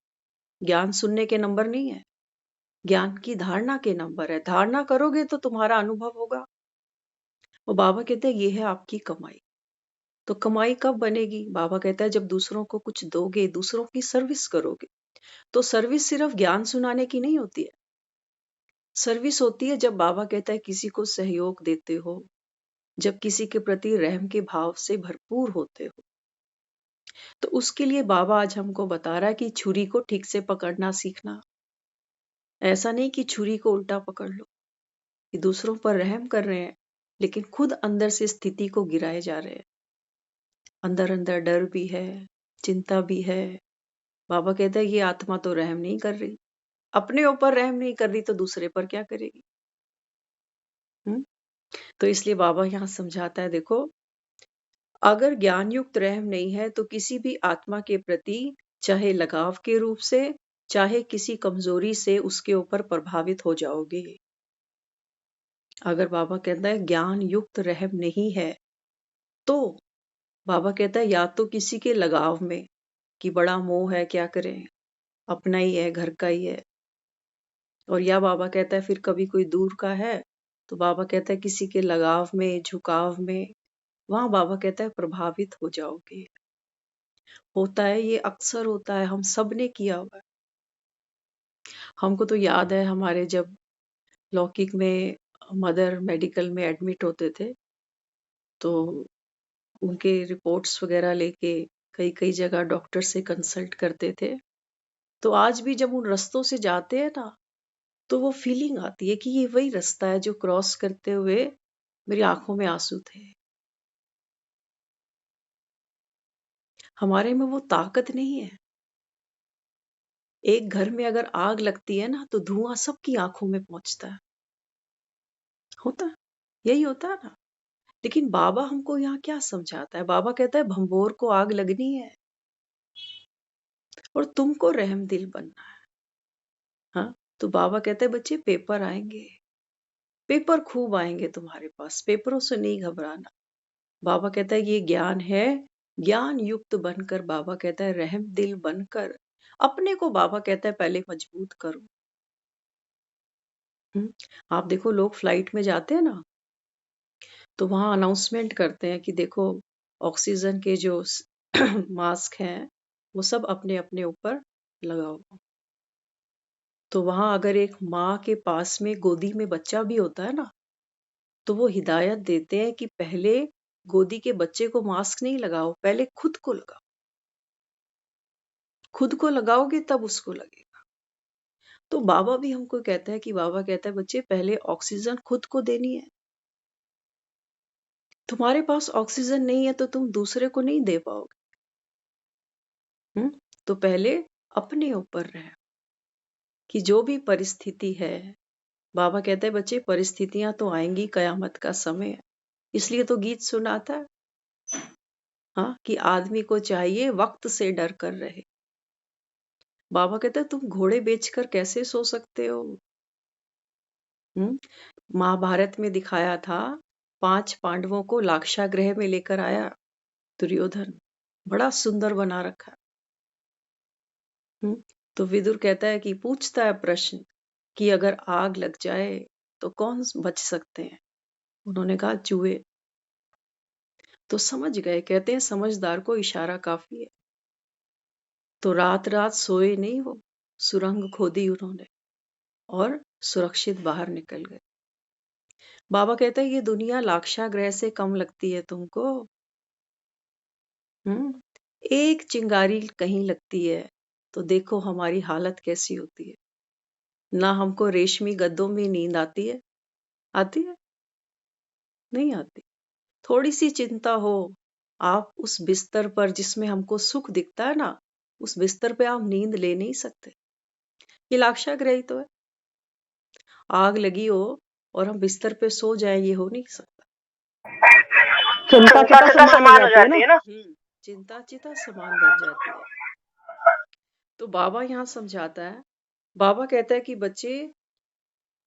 ज्ञान सुनने के नंबर नहीं है, ज्ञान की धारणा के नंबर है। धारणा करोगे तो तुम्हारा अनुभव होगा। और बाबा कहते हैं ये है आपकी कमाई। तो कमाई कब बनेगी? बाबा कहता है जब दूसरों को कुछ दोगे, दूसरों की सर्विस करोगे। तो सर्विस सिर्फ ज्ञान सुनाने की नहीं होती है। सर्विस होती है जब बाबा कहता है किसी को सहयोग देते हो, जब किसी के प्रति रहम के भाव से भरपूर होते हो। तो उसके लिए बाबा आज हमको बता रहा है कि छुरी को ठीक से पकड़ना सीखना। ऐसा नहीं कि छुरी को उल्टा पकड़ लो, कि दूसरों पर रहम कर रहे हैं लेकिन खुद अंदर से स्थिति को गिराए जा रहे हैं। अंदर अंदर डर भी है, चिंता भी है। बाबा कहता है ये आत्मा तो रहम नहीं कर रही। अपने ऊपर रहम नहीं कर रही तो दूसरे पर क्या करेगी? हम्म तो इसलिए बाबा यहाँ समझाता है, देखो, अगर ज्ञान युक्त रहम नहीं है तो किसी भी आत्मा के प्रति, चाहे लगाव के रूप से, चाहे किसी कमजोरी से, उसके ऊपर प्रभावित हो जाओगे। अगर बाबा कहता है ज्ञान युक्त रहम नहीं है, तो बाबा कहता है या तो किसी के लगाव में, कि बड़ा मोह है, क्या करें, अपना ही है, घर का ही है। और या बाबा कहता है फिर कभी कोई दूर का है, तो बाबा कहता है किसी के लगाव में, झुकाव में, वहां बाबा कहता है प्रभावित हो जाओगे। होता है, ये अक्सर होता है, हम सब ने किया हुआ है। हमको तो याद है हमारे जब लौकिक में मदर मेडिकल में एडमिट होते थे, तो उनके रिपोर्ट्स वगैरह लेके कई कई जगह डॉक्टर से कंसल्ट करते थे। तो आज भी जब उन रास्तों से जाते हैं ना, तो वो फीलिंग आती है कि ये वही रास्ता है जो क्रॉस करते हुए मेरी आंखों में आंसू थे। हमारे में वो ताकत नहीं है। एक घर में अगर आग लगती है ना, तो धुआं सबकी आंखों में पहुंचता है। होता है, यही होता है ना। लेकिन बाबा हमको यहाँ क्या समझाता है? बाबा कहता है भंबोर को आग लगनी है और तुमको रहम दिल बनना है। हाँ, तो बाबा कहते हैं बच्चे पेपर आएंगे, पेपर खूब आएंगे तुम्हारे पास, पेपरों से नहीं घबराना। बाबा कहता है ये ज्ञान है, ज्ञान युक्त बनकर, बाबा कहता है रहम दिल बनकर अपने को, बाबा कहता है पहले मजबूत करो। आप देखो, लोग फ्लाइट में जाते हैं ना, तो वहां अनाउंसमेंट करते हैं कि देखो, ऑक्सीजन के जो मास्क हैं वो सब अपने अपने ऊपर लगाओ। तो वहां अगर एक माँ के पास में गोदी में बच्चा भी होता है ना, तो वो हिदायत देते हैं कि पहले गोदी के बच्चे को मास्क नहीं लगाओ, पहले खुद को लगाओ। खुद को लगाओगे तब उसको लगेगा। तो बाबा भी हमको कहता है कि बाबा कहता है बच्चे पहले ऑक्सीजन खुद को देनी है। तुम्हारे पास ऑक्सीजन नहीं है तो तुम दूसरे को नहीं दे पाओगे। तो पहले अपने ऊपर रहे, कि जो भी परिस्थिति है, बाबा कहते हैं बच्चे परिस्थितियां तो आएंगी, कयामत का समय है। इसलिए तो गीत सुनाता है, हाँ, कि आदमी को चाहिए वक्त से डर कर रहे। बाबा कहते हैं तुम घोड़े बेचकर कैसे सो सकते हो? महाभारत में दिखाया था, 5 पांडवों को लाक्षागृह में लेकर आया दुर्योधन, बड़ा सुंदर बना रखा। तो विदुर कहता है कि पूछता है प्रश्न कि अगर आग लग जाए तो कौन बच सकते हैं? उन्होंने कहा चूहे। तो समझ गए, कहते हैं समझदार को इशारा काफी है। तो रात रात सोए नहीं वो, सुरंग खोदी उन्होंने और सुरक्षित बाहर निकल गए। बाबा कहते हैं ये दुनिया लाक्षागृह से कम लगती है तुमको। हम्म एक चिंगारी कहीं लगती है तो देखो हमारी हालत कैसी होती है। ना हमको रेशमी गद्दों में नींद आती है? आती है? नहीं आती। थोड़ी सी चिंता हो, आप उस बिस्तर पर जिसमें हमको सुख दिखता है ना, उस बिस्तर पे आप नींद ले नहीं सकते। ये लाक्षागृह ही तो है। आग लगी हो और हम बिस्तर पे सो जाएं, ये हो नहीं सकता। चिंता चिता समान हो जाती है ना। चिंता चिता समान बन जाती है। तो बाबा यहाँ समझाता है, बाबा कहता है कि बच्चे,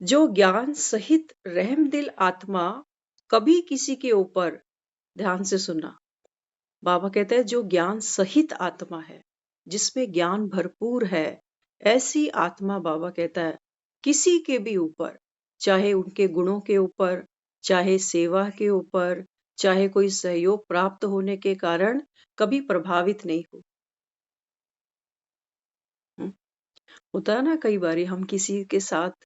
जो ज्ञान सहित रहमदिल आत्मा कभी किसी के ऊपर, ध्यान से सुनना, बाबा कहते हैं जो ज्ञान सहित आत्मा है, जिसमें ज्ञान भरपूर है, ऐसी आत्मा बाबा कहता है किसी के भी ऊपर, चाहे उनके गुणों के ऊपर, चाहे सेवा के ऊपर, चाहे कोई सहयोग प्राप्त होने के कारण कभी प्रभावित नहीं हो। होता है ना, कई बार हम किसी के साथ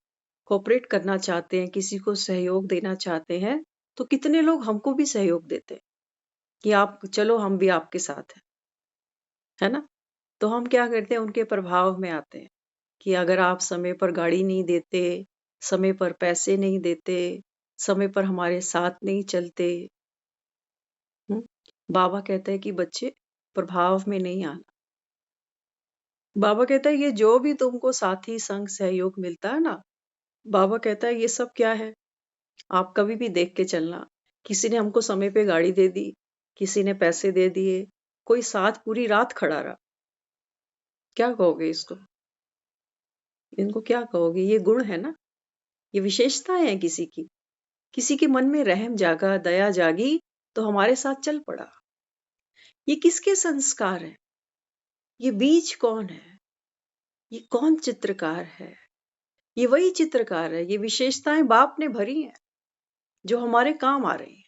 कोऑपरेट करना चाहते हैं, किसी को सहयोग देना चाहते हैं, तो कितने लोग हमको भी सहयोग देते हैं कि आप चलो, हम भी आपके साथ हैं, है ना। तो हम क्या करते हैं, उनके प्रभाव में आते हैं कि अगर आप समय पर गाड़ी नहीं देते, समय पर पैसे नहीं देते, समय पर हमारे साथ नहीं चलते। बाबा कहते हैं कि बच्चे, प्रभाव में नहीं आना। बाबा कहता है ये जो भी तुमको साथी संग सहयोग मिलता है ना, बाबा कहता है ये सब क्या है, आप कभी भी देख के चलना। किसी ने हमको समय पे गाड़ी दे दी, किसी ने पैसे दे दिए, कोई साथ पूरी रात खड़ा रहा, क्या कहोगे इसको? इनको क्या कहोगे? ये गुण है ना, ये विशेषताएं हैं किसी की। किसी के मन में रहम जागा, दया जागी, तो हमारे साथ चल पड़ा। ये किसके संस्कार है? ये बीज कौन है? ये कौन चित्रकार है? ये वही चित्रकार है। ये विशेषताएं बाप ने भरी हैं जो हमारे काम आ रही हैं।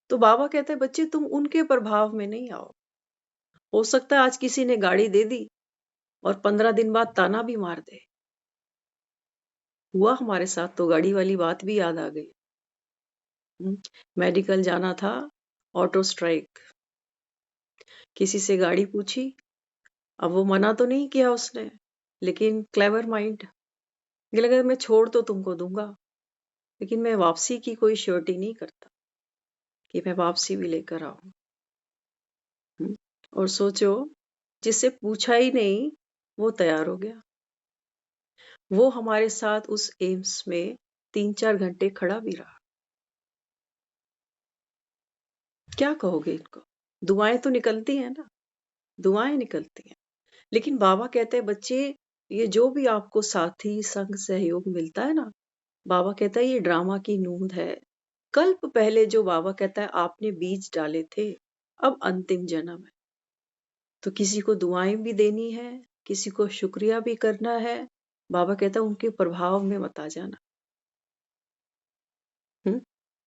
तो बाबा कहते हैं बच्चे, तुम उनके प्रभाव में नहीं आओ। हो सकता है आज किसी ने गाड़ी दे दी और 15 दिन बाद ताना भी मार दे। हुआ हमारे साथ, तो गाड़ी वाली बात भी याद आ गई। मेडिकल जाना था, ऑटो स्ट्राइक, किसी से गाड़ी पूछी। अब वो मना तो नहीं किया उसने, लेकिन क्लेवर माइंड, लगा मैं छोड़ तो तुमको दूंगा, लेकिन मैं वापसी की कोई श्योरिटी नहीं करता कि मैं वापसी भी लेकर आऊं। और सोचो, जिससे पूछा ही नहीं वो तैयार हो गया। वो हमारे साथ उस एम्स में 3-4 घंटे खड़ा भी रहा। क्या कहोगे इनको? दुआएं तो निकलती हैं ना, दुआएं निकलती हैं। लेकिन बाबा कहते हैं बच्चे, ये जो भी आपको साथी संग सहयोग मिलता है ना, बाबा कहता है ये ड्रामा की नूंद है। कल्प पहले जो बाबा कहता है आपने बीज डाले थे, अब अंतिम जन्म है। तो किसी को दुआएं भी देनी है, किसी को शुक्रिया भी करना है। बाबा कहता है उनके प्रभाव में मत आ जाना।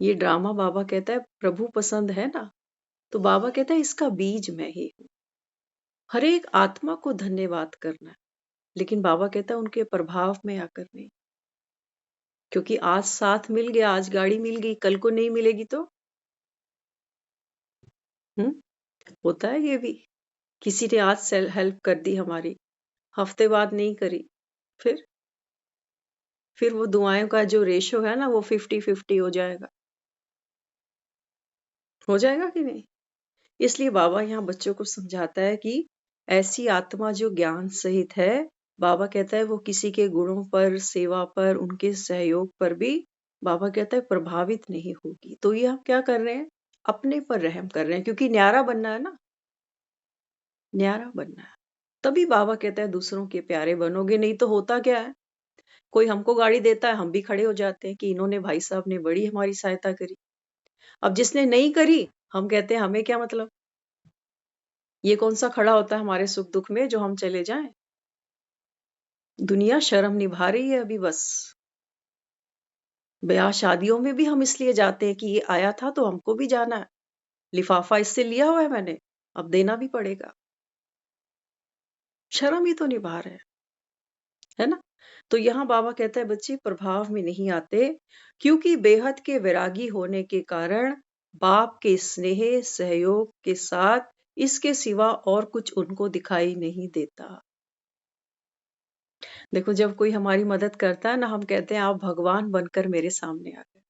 ये ड्रामा बाबा कहता है प्रभु पसंद है ना, तो बाबा कहता है इसका बीज मैं ही हूं। हर एक आत्मा को धन्यवाद करना है, लेकिन बाबा कहता है उनके प्रभाव में आकर नहीं। क्योंकि आज साथ मिल गया, आज गाड़ी मिल गई, कल को नहीं मिलेगी तो होता है ये भी। किसी ने आज हेल्प कर दी हमारी, हफ्ते बाद नहीं करी, फिर वो दुआओं का जो रेशो है ना, वो 50-50 हो जाएगा। हो जाएगा कि नहीं? इसलिए बाबा यहाँ बच्चों को समझाता है कि ऐसी आत्मा जो ज्ञान सहित है, बाबा कहता है वो किसी के गुणों पर, सेवा पर, उनके सहयोग पर भी बाबा कहता है प्रभावित नहीं होगी। तो ये हम क्या कर रहे हैं? अपने पर रहम कर रहे हैं, क्योंकि न्यारा बनना है ना, न्यारा बनना है। तभी बाबा कहता है दूसरों के प्यारे बनोगे, नहीं तो होता क्या है, कोई हमको गाड़ी देता है, हम भी खड़े हो जाते हैं कि इन्होंने, भाई साहब ने बड़ी हमारी सहायता करी। अब जिसने नहीं करी, हम कहते हैं हमें क्या मतलब, ये कौन सा खड़ा होता है हमारे सुख दुख में जो हम चले जाएं? दुनिया शर्म निभा रही है अभी बस। ब्याह शादियों में भी हम इसलिए जाते हैं कि ये आया था तो हमको भी जाना है, लिफाफा इससे लिया हुआ है मैंने, अब देना भी पड़ेगा। शर्म ही तो निभा रहे हैं, है ना? तो यहाँ बाबा कहता है बच्चे प्रभाव में नहीं आते, क्योंकि बेहद के वैरागी होने के कारण बाप के स्नेह सहयोग के साथ इसके सिवा और कुछ उनको दिखाई नहीं देता। देखो, जब कोई हमारी मदद करता है ना, हम कहते हैं आप भगवान बनकर मेरे सामने आ गए,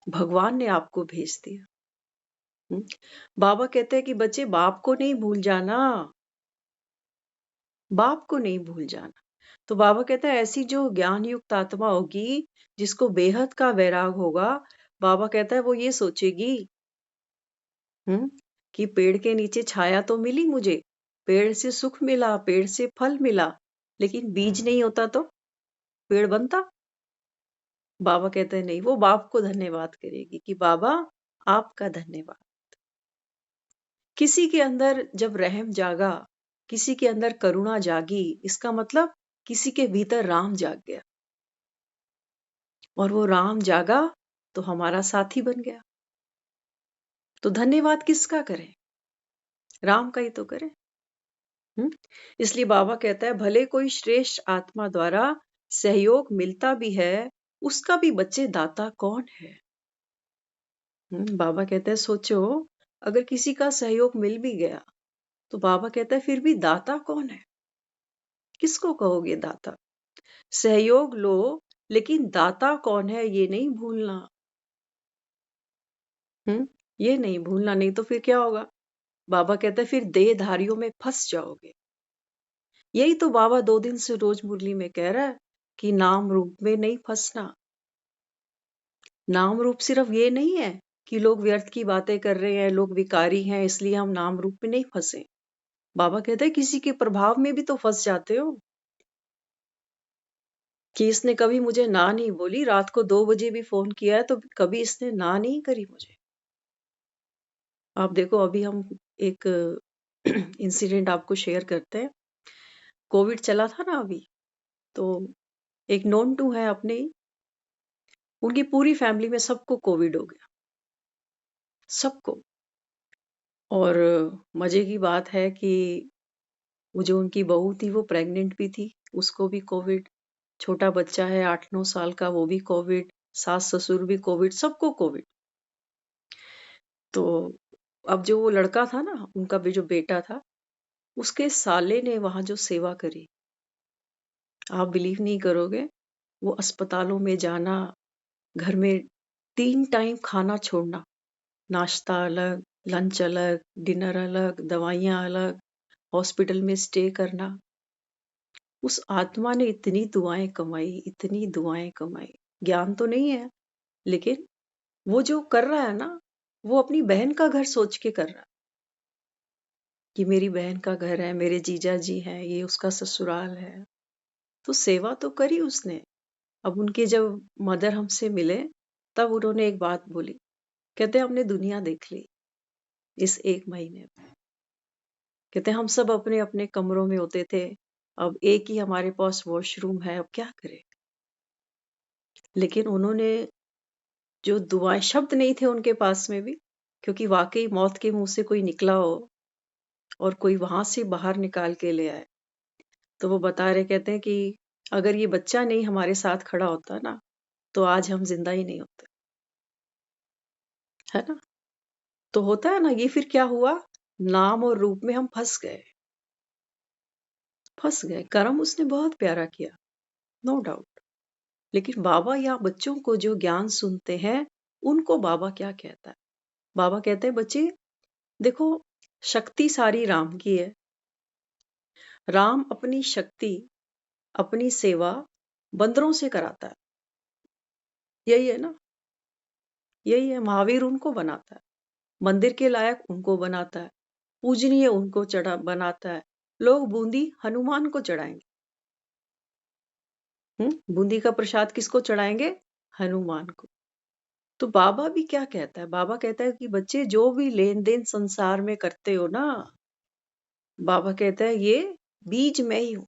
भगवान ने आपको भेज दिया। बाबा कहते हैं कि बच्चे बाप को नहीं भूल जाना, बाप को नहीं भूल जाना। तो बाबा कहता है ऐसी जो ज्ञान युक्त आत्मा होगी, जिसको बेहद का वैराग होगा, बाबा कहता है वो ये सोचेगी कि पेड़ के नीचे छाया तो मिली मुझे, पेड़ से सुख मिला, पेड़ से फल मिला, लेकिन बीज नहीं होता तो पेड़ बनता? बाबा कहते हैं नहीं, वो बाप को धन्यवाद करेगी कि बाबा आपका धन्यवाद। किसी के अंदर जब रहम जागा, किसी के अंदर करुणा जागी, इसका मतलब किसी के भीतर राम जाग गया, और वो राम जागा तो हमारा साथी बन गया। तो धन्यवाद किसका करें? राम का ही तो करें। इसलिए बाबा कहता है भले कोई श्रेष्ठ आत्मा द्वारा सहयोग मिलता भी है, उसका भी बच्चे दाता कौन है? बाबा कहता है सोचो, अगर किसी का सहयोग मिल भी गया तो बाबा कहता है फिर भी दाता कौन है? किसको कहोगे दाता? सहयोग लो, लेकिन दाता कौन है ये नहीं भूलना। ये नहीं भूलना, नहीं तो फिर क्या होगा? बाबा कहता है फिर देहधारियों में फंस जाओगे। यही तो बाबा 2 दिन से रोज मुरली में कह रहा है कि नाम रूप में नहीं फंसना। नाम रूप सिर्फ ये नहीं है कि लोग व्यर्थ की बातें कर रहे हैं, लोग विकारी हैं, इसलिए हम नाम रूप में नहीं फंसे। बाबा कहते हैं किसी के प्रभाव में भी तो फंस जाते हो, कि इसने कभी मुझे ना नहीं बोली, रात को 2 बजे भी फोन किया है तो कभी इसने ना नहीं करी मुझे। आप देखो, अभी हम एक इंसिडेंट आपको शेयर करते हैं। कोविड चला था ना अभी, तो एक नोन टू है अपने ही, उनकी पूरी फैमिली में सबको कोविड हो गया, सबको। और मजे की बात है कि वो जो उनकी बहू थी वो प्रेग्नेंट भी थी, उसको भी कोविड। छोटा बच्चा है 8-9 साल का, वो भी कोविड। सास ससुर भी कोविड, सबको कोविड। तो अब जो वो लड़का था ना, उनका भी जो बेटा था, उसके साले ने वहां जो सेवा करी, आप बिलीव नहीं करोगे। वो अस्पतालों में जाना, घर में 3 टाइम खाना छोड़ना, नाश्ता अलग, लंच अलग, डिनर अलग, दवाइयां अलग, हॉस्पिटल में स्टे करना। उस आत्मा ने इतनी दुआएं कमाई, इतनी दुआएं कमाई। ज्ञान तो नहीं है, लेकिन वो जो कर रहा है ना, वो अपनी बहन का घर सोच के कर रहा है कि मेरी बहन का घर है, मेरे जीजा जी हैं, ये उसका ससुराल है। तो सेवा तो करी उसने। अब उनके जब मदर हमसे मिले, तब उन्होंने एक बात बोली, कहते हमने दुनिया देख ली इस 1 महीने में। कहते हम सब अपने अपने कमरों में होते थे, अब एक ही हमारे पास वॉशरूम है, अब क्या करें? लेकिन उन्होंने जो दुआएं, शब्द नहीं थे उनके पास में भी, क्योंकि वाकई मौत के मुंह से कोई निकला हो और कोई वहां से बाहर निकाल के ले आए। तो वो बता रहे, कहते हैं कि अगर ये बच्चा नहीं हमारे साथ खड़ा होता ना, तो आज हम जिंदा ही नहीं होते, है ना? तो होता है ना, ये फिर क्या हुआ, नाम और रूप में हम फंस गए, फंस गए। कर्म उसने बहुत प्यारा किया, नो डाउट। लेकिन बाबा या बच्चों को जो ज्ञान सुनते हैं, उनको बाबा क्या कहता है? बाबा कहते हैं बच्चे देखो, शक्ति सारी राम की है। राम अपनी शक्ति, अपनी सेवा बंदरों से कराता है। यही है ना, यही है। महावीर उनको बनाता है, मंदिर के लायक उनको बनाता है, पूजनीय उनको चढ़ा बनाता है। लोग बूंदी हनुमान को चढ़ाएंगे। बूंदी का प्रसाद किसको चढ़ाएंगे? हनुमान को। तो बाबा भी क्या कहता है? बाबा कहता है कि बच्चे जो भी लेन देन संसार में करते हो ना, बाबा कहता है ये बीज मैं ही हूं।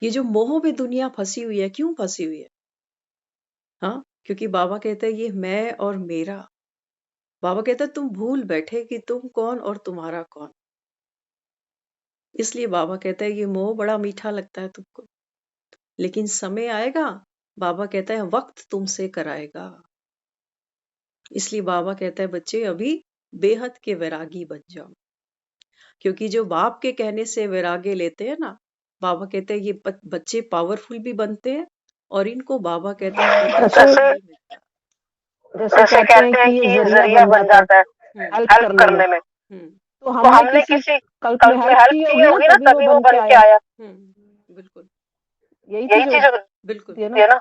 ये जो मोह में दुनिया फंसी हुई है, क्यों फंसी हुई है? हाँ, क्योंकि बाबा कहता है ये मैं और मेरा। बाबा कहता है तुम भूल बैठे कि तुम कौन और तुम्हारा कौन। इसलिए बाबा कहता है ये मोह बड़ा मीठा लगता है तुमको, लेकिन समय आएगा, बाबा कहता है वक्त तुमसे कराएगा। इसलिए बाबा कहता है बच्चे अभी बेहद के वैरागी बन जाओ, क्योंकि जो बाप के कहने से वैराग्य लेते हैं ना, बाबा कहते हैं ये बच्चे पावरफुल भी बनते हैं और इनको बाबा कहता है प्रकाश जैसे भी मिलता है। जैसे कहते हैं कि ये जरिया बन जाता है हम्म हेल्प हेल्प करने में। करने में। हम्म तो तो हमने हमने किसी किसी कल्प में कल्प में हेल्प हेल्प की की होगी ना, होगी ना, तभी वो तभी वो बन के बन के आया। आया। बिल्कुल यही यही चीज चीज बिल्कुल। होती है होती ना। है ना।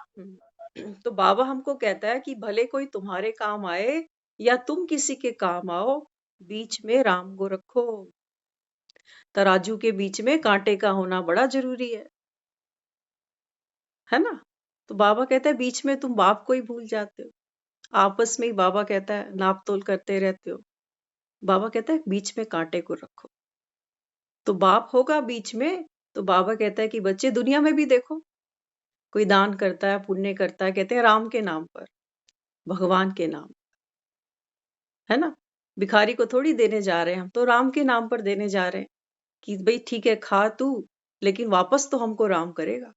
तो बाबा हमको कहता है कि भले कोई तुम्हारे काम आए या तुम किसी के काम आओ, बीच में राम को रखो। तराजू के बीच में कांटे का होना बड़ा जरूरी है ना। तो बाबा कहता है बीच में तुम बाप को ही भूल जाते हो, आपस में ही बाबा कहता है नाप तोल करते रहते हो। बाबा कहता है बीच में कांटे को रखो, तो बाप होगा बीच में। तो बाबा कहता है कि बच्चे दुनिया में भी देखो, कोई दान करता है, पुण्य करता है, कहते हैं राम के नाम पर, भगवान के नाम, है ना। भिखारी को थोड़ी देने जा रहे हैं हम, तो राम के नाम पर देने जा रहे हैं कि भाई ठीक है खा तू, लेकिन वापस तो हमको राम करेगा।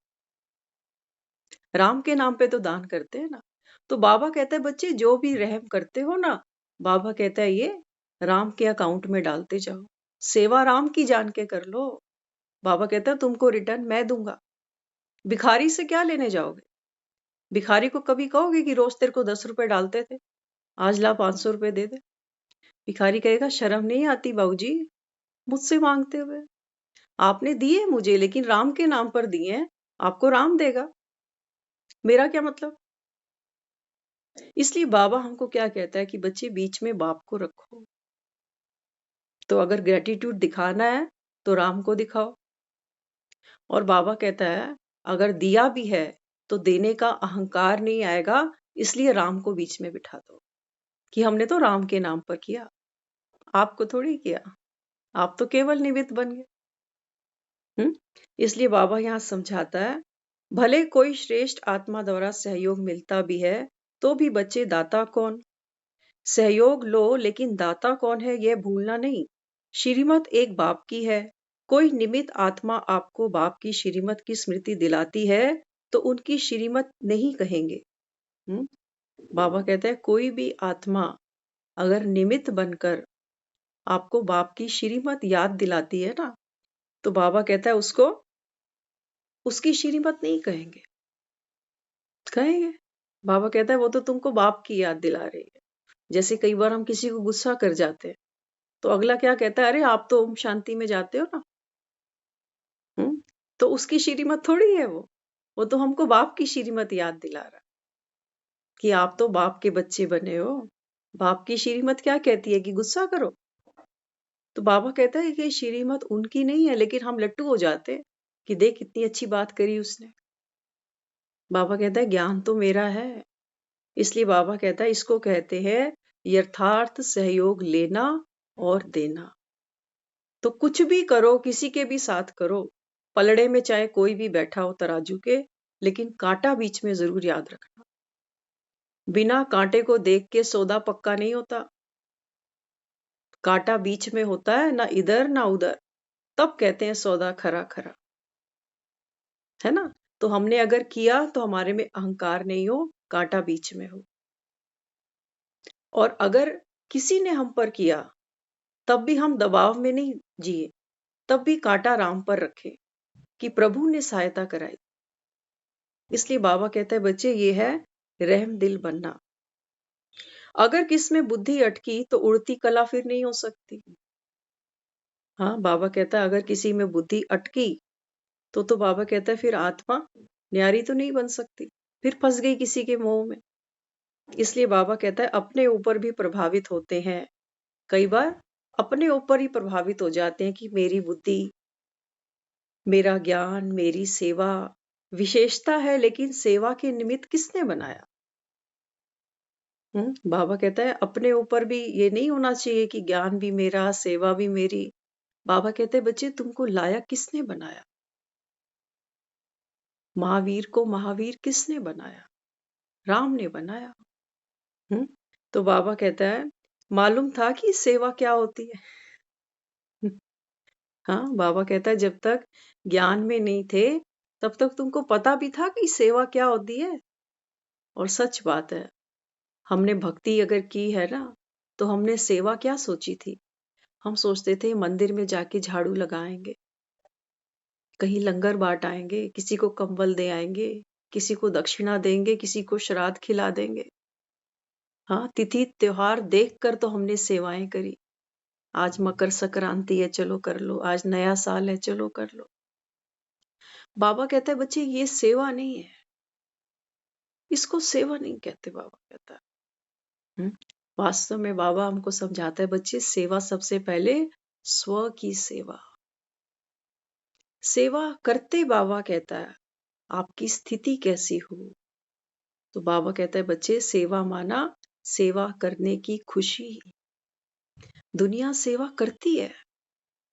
राम के नाम पे तो दान करते हैं ना। तो बाबा कहता है बच्चे जो भी रहम करते हो ना, बाबा कहता है ये राम के अकाउंट में डालते जाओ, सेवा राम की जान के कर लो। बाबा कहता है तुमको रिटर्न मैं दूंगा। भिखारी से क्या लेने जाओगे? भिखारी को कभी कहोगे कि रोज तेरे को 10 रुपए डालते थे, आज ला 500 रुपए दे दे? भिखारी कहेगा शर्म नहीं आती बाबूजी मुझसे मांगते हुए? आपने दिए मुझे, लेकिन राम के नाम पर दिए हैं, आपको राम देगा, मेरा क्या मतलब। इसलिए बाबा हमको क्या कहता है कि बच्चे बीच में बाप को रखो। तो अगर ग्रेटिट्यूड दिखाना है तो राम को दिखाओ। और बाबा कहता है अगर दिया भी है तो देने का अहंकार नहीं आएगा, इसलिए राम को बीच में बिठा दो कि हमने तो राम के नाम पर किया, आपको थोड़ी किया, आप तो केवल निमित्त बन गए। इसलिए बाबा यहाँ समझाता है भले कोई श्रेष्ठ आत्मा द्वारा सहयोग मिलता भी है, तो भी बच्चे दाता कौन, सहयोग लो लेकिन दाता कौन है यह भूलना नहीं। श्रीमत एक बाप की है, कोई निमित्त आत्मा आपको बाप की श्रीमत की स्मृति दिलाती है तो उनकी श्रीमत नहीं कहेंगे। बाबा कहते हैं कोई भी आत्मा अगर निमित्त बनकर आपको बाप की श्रीमत याद दिलाती है ना, तो बाबा कहता है उसको उसकी श्रीमत नहीं कहेंगे। कहेंगे बाबा कहता है वो तो तुमको बाप की याद दिला रही है। जैसे कई बार हम किसी को गुस्सा कर जाते हैं तो अगला क्या कहता है, अरे आप तो ओम शांति में जाते हो ना। तो उसकी श्रीमत थोड़ी है वो तो हमको बाप की श्रीमत याद दिला रहा है कि आप तो बाप के बच्चे बने हो। बाप की श्रीमत क्या कहती है कि गुस्सा करो। तो बाबा कहता है कि श्रीमत उनकी नहीं है, लेकिन हम लट्टू हो जाते हैं कि देख कितनी अच्छी बात करी उसने। बाबा कहता है ज्ञान तो मेरा है। इसलिए बाबा कहता है इसको कहते हैं यथार्थ सहयोग लेना और देना। तो कुछ भी करो, किसी के भी साथ करो, पलड़े में चाहे कोई भी बैठा हो तराजू के, लेकिन कांटा बीच में जरूर याद रखना। बिना कांटे को देख के सौदा पक्का नहीं होता। कांटा बीच में होता है, ना इधर ना उधर, तब कहते हैं सौदा खरा खरा, है ना। तो हमने अगर किया तो हमारे में अहंकार नहीं हो, कांटा बीच में हो। और अगर किसी ने हम पर किया तब भी हम दबाव में नहीं जिए, तब भी कांटा राम पर रखे कि प्रभु ने सहायता कराई। इसलिए बाबा कहता है बच्चे ये है रहम दिल बनना। अगर किस में बुद्धि अटकी तो उड़ती कला फिर नहीं हो सकती। हाँ, बाबा कहता है अगर किसी में बुद्धि अटकी तो बाबा कहता है फिर आत्मा न्यारी तो नहीं बन सकती, फिर फंस गई किसी के मोह में। इसलिए बाबा कहता है अपने ऊपर भी प्रभावित होते हैं, कई बार अपने ऊपर ही प्रभावित हो जाते हैं कि मेरी बुद्धि, मेरा ज्ञान, मेरी सेवा विशेषता है, लेकिन सेवा के निमित्त किसने बनाया। बाबा कहता है अपने ऊपर भी ये नहीं होना चाहिए कि ज्ञान भी मेरा, सेवा भी मेरी, बाबा कहते बच्चे तुमको लायक किसने बनाया? महावीर को महावीर किसने बनाया? राम ने बनाया। तो बाबा कहता है मालूम था कि सेवा क्या होती है? हाँ, बाबा कहता है जब तक ज्ञान में नहीं थे तब तक तुमको पता भी था कि सेवा क्या होती है। और सच बात है, हमने भक्ति अगर की है ना तो हमने सेवा क्या सोची थी? हम सोचते थे मंदिर में जाके झाड़ू लगाएंगे, कहीं लंगर बांट आएंगे, किसी को कंबल दे आएंगे, किसी को दक्षिणा देंगे, किसी को श्राद्ध खिला देंगे। हाँ, तिथि त्योहार देख कर तो हमने सेवाएं करी। आज मकर संक्रांति है, चलो कर लो। आज नया साल है, चलो कर लो। बाबा कहता है बच्चे ये सेवा नहीं है, इसको सेवा नहीं कहते। बाबा कहता है वास्तव में बाबा हमको समझाता है बच्चे सेवा सबसे पहले स्व की सेवा। सेवा करते बाबा कहता है आपकी स्थिति कैसी हो? तो बाबा कहता है बच्चे सेवा माना सेवा करने की खुशी। दुनिया सेवा करती है,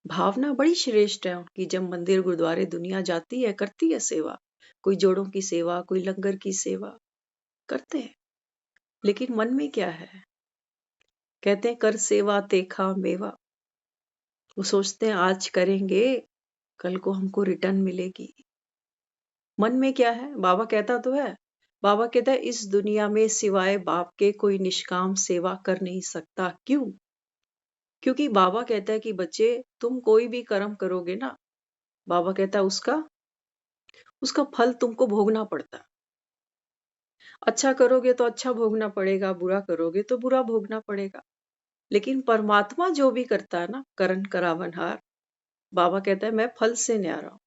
भावना बड़ी श्रेष्ठ है उनकी। जब मंदिर गुरुद्वारे दुनिया जाती है करती है सेवा, कोई जोड़ों की सेवा, कोई लंगर की सेवा करते हैं। लेकिन मन में क्या है? कहते हैं कर सेवा तेखा मेवा। वो सोचते हैं आज करेंगे कल को हमको रिटर्न मिलेगी। मन में क्या है? बाबा कहता तो है, बाबा कहता है इस दुनिया में सिवाय बाप के कोई निष्काम सेवा कर नहीं सकता। क्यों? क्योंकि बाबा कहता है कि बच्चे तुम कोई भी कर्म करोगे ना, बाबा कहता है उसका फल तुमको भोगना पड़ता है। अच्छा करोगे तो अच्छा भोगना पड़ेगा, बुरा करोगे तो बुरा भोगना पड़ेगा। लेकिन परमात्मा जो भी करता है ना, करण करावनहार, बाबा कहता है मैं फल से न्यारा हूं।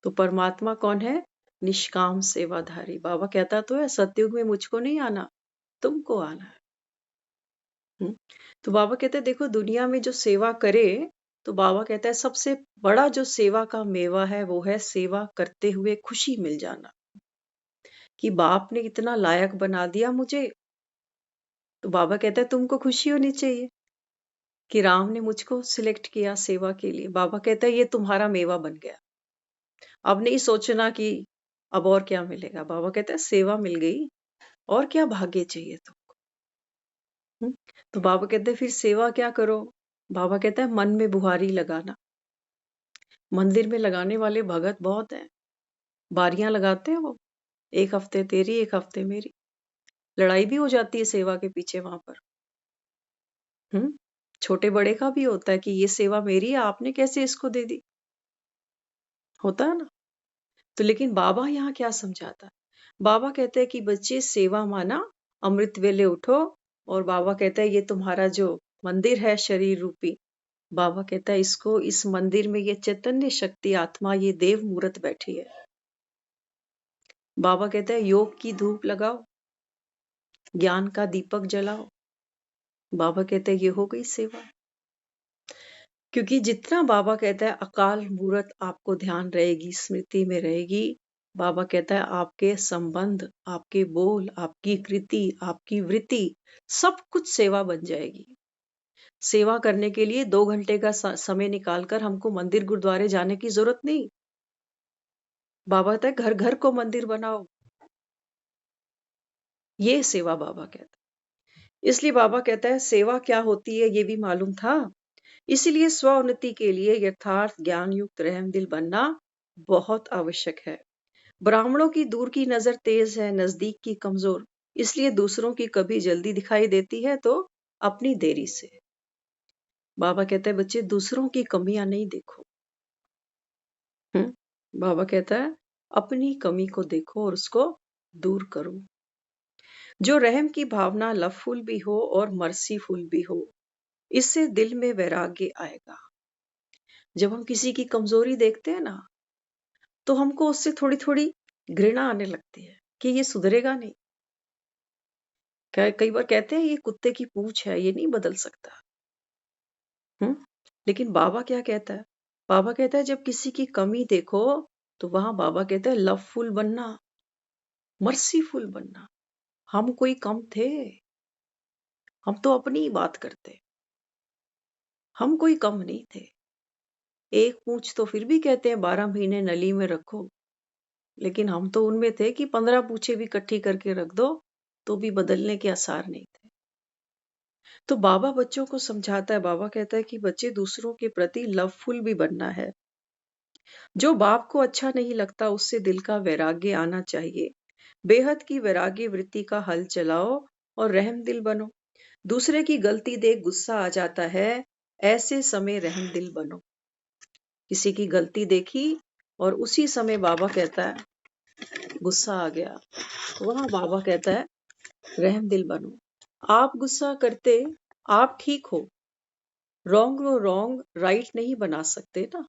तो परमात्मा कौन है? निष्काम सेवाधारी। बाबा कहता तो है सतयुग में मुझको नहीं आना, तुमको आना है। तो बाबा कहते हैं देखो दुनिया में जो सेवा करे, तो बाबा कहता है सबसे बड़ा जो सेवा का मेवा है वो है सेवा करते हुए खुशी मिल जाना, कि बाप ने इतना लायक बना दिया मुझे। तो बाबा कहता है तुमको खुशी होनी चाहिए कि राम ने मुझको सिलेक्ट किया सेवा के लिए। बाबा कहता है ये तुम्हारा मेवा बन गया। अब नहीं सोचना कि अब और क्या मिलेगा। बाबा कहता है सेवा मिल गई, और क्या भाग्य चाहिए तुमको। तो बाबा कहते हैं फिर सेवा क्या करो? बाबा कहता है मन में बुहारी लगाना। मंदिर में लगाने वाले भगत बहुत हैं, बारियां लगाते हैं वो, एक हफ्ते तेरी एक हफ्ते मेरी। लड़ाई भी हो जाती है सेवा के पीछे वहां पर। छोटे बड़े का भी होता है कि ये सेवा मेरी है, आपने कैसे इसको दे दी, होता है ना। तो लेकिन बाबा यहाँ क्या समझाता है? बाबा कहते हैं कि बच्चे सेवा माना अमृत वेले उठो। और बाबा कहता है ये तुम्हारा जो मंदिर है शरीर रूपी, बाबा कहता है इसको, इस मंदिर में ये चैतन्य शक्ति आत्मा, ये देव मूर्त बैठी है। बाबा कहता है योग की धूप लगाओ, ज्ञान का दीपक जलाओ। बाबा कहते हैं ये हो गई सेवा। क्योंकि जितना बाबा कहता है अकाल मूर्त आपको ध्यान रहेगी, स्मृति में रहेगी, बाबा कहता है आपके संबंध, आपके बोल, आपकी कृति, आपकी वृत्ति, सब कुछ सेवा बन जाएगी। सेवा करने के लिए 2 घंटे का समय निकालकर हमको मंदिर गुरुद्वारे जाने की जरूरत नहीं। बाबा कहता है घर घर को मंदिर बनाओ, ये सेवा बाबा कहता है। इसलिए बाबा कहता है सेवा क्या होती है ये भी मालूम था। इसीलिए स्वोन्नति के लिए यथार्थ ज्ञान युक्त रहम दिल बनना बहुत आवश्यक है। ब्राह्मणों की दूर की नजर तेज है, नजदीक की कमजोर। इसलिए दूसरों की कभी जल्दी दिखाई देती है तो अपनी देरी से। बाबा कहते हैं बच्चे दूसरों की कमियां नहीं देखो। बाबा कहता है अपनी कमी को देखो और उसको दूर करो। जो रहम की भावना लवफुल भी हो और मर्सीफुल भी हो, इससे दिल में वैराग्य आएगा। जब हम किसी की कमजोरी देखते हैं ना, तो हमको उससे थोड़ी थोड़ी घृणा आने लगती है कि ये सुधरेगा नहीं। कई बार कहते हैं ये कुत्ते की पूंछ है, ये नहीं बदल सकता। लेकिन बाबा क्या कहता है? बाबा कहता है जब किसी की कमी देखो तो वहां बाबा कहता है लवफुल बनना, मर्सीफुल बनना। हम कोई कम थे? हम तो अपनी ही बात करते। हम कोई कम नहीं थे। एक पूंछ तो फिर भी कहते हैं 12 महीने नली में रखो, लेकिन हम तो उनमें थे कि 15 पूंछे भी इकट्ठी करके रख दो तो भी बदलने के आसार नहीं थे। तो बाबा बच्चों को समझाता है, बाबा कहता है कि बच्चे दूसरों के प्रति लवफुल भी बनना है। जो बाप को अच्छा नहीं लगता उससे दिल का वैराग्य आना चाहिए। बेहद की वैराग्य वृत्ति का हल चलाओ और रहम दिल बनो। दूसरे की गलती देख गुस्सा आ जाता है, ऐसे समय रहम दिल बनो। किसी की गलती देखी और उसी समय बाबा कहता है गुस्सा आ गया, वहां बाबा कहता है रहम दिल बनो। आप गुस्सा करते, आप ठीक हो, रॉन्ग को रॉन्ग राइट नहीं बना सकते ना।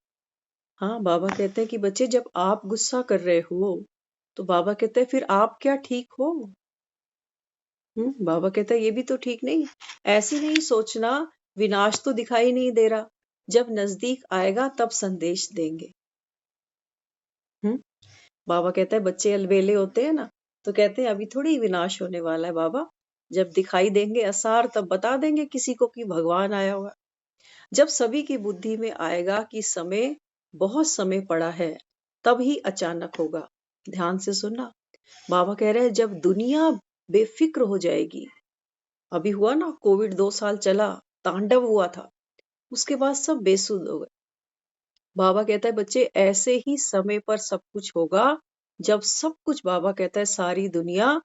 हाँ, बाबा कहते हैं कि बच्चे जब आप गुस्सा कर रहे हो तो बाबा कहते हैं फिर आप क्या ठीक हो। बाबा कहता है ये भी तो ठीक नहीं। ऐसे नहीं सोचना विनाश तो दिखाई नहीं दे रहा, जब नजदीक आएगा तब संदेश देंगे। बाबा कहता है बच्चे अलबेले होते हैं ना, तो कहते हैं अभी थोड़ी विनाश होने वाला है बाबा, जब दिखाई देंगे आसार तब बता देंगे किसी को कि भगवान आया हुआ। जब सभी की बुद्धि में आएगा कि समय बहुत समय पड़ा है, तब ही अचानक होगा। ध्यान से सुनना, बाबा कह रहे हैं जब दुनिया बेफिक्र हो जाएगी, अभी हुआ ना कोविड 2 साल चला, तांडव हुआ था, उसके बाद सब बेसुध हो गए। बाबा कहता है बच्चे ऐसे ही समय पर सब कुछ होगा, जब सब कुछ बाबा कहता है सारी दुनिया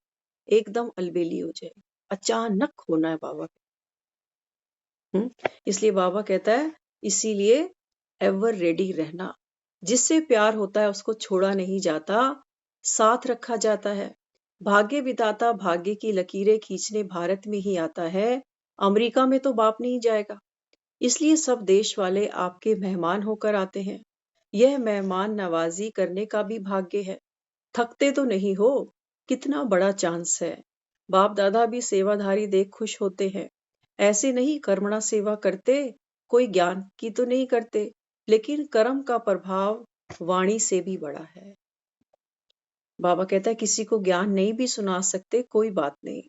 एकदम अलबेली हो जाए, अचानक होना है बाबा। इसलिए बाबा कहता है इसीलिए एवर रेडी रहना। जिससे प्यार होता है उसको छोड़ा नहीं जाता, साथ रखा जाता है। भाग्य विधाता भाग्य की लकीरें खींचने भारत में ही आता है, अमेरिका में तो बाप नहीं जाएगा। इसलिए सब देश वाले आपके मेहमान होकर आते हैं। यह मेहमान नवाजी करने का भी भाग्य है। थकते तो नहीं हो, कितना बड़ा चांस है। बाप दादा भी सेवाधारी देख खुश होते हैं। ऐसे नहीं कर्मणा सेवा करते, कोई ज्ञान की तो नहीं करते, लेकिन कर्म का प्रभाव वाणी से भी बड़ा है। बाबा कहता है किसी को ज्ञान नहीं भी सुना सकते, कोई बात नहीं,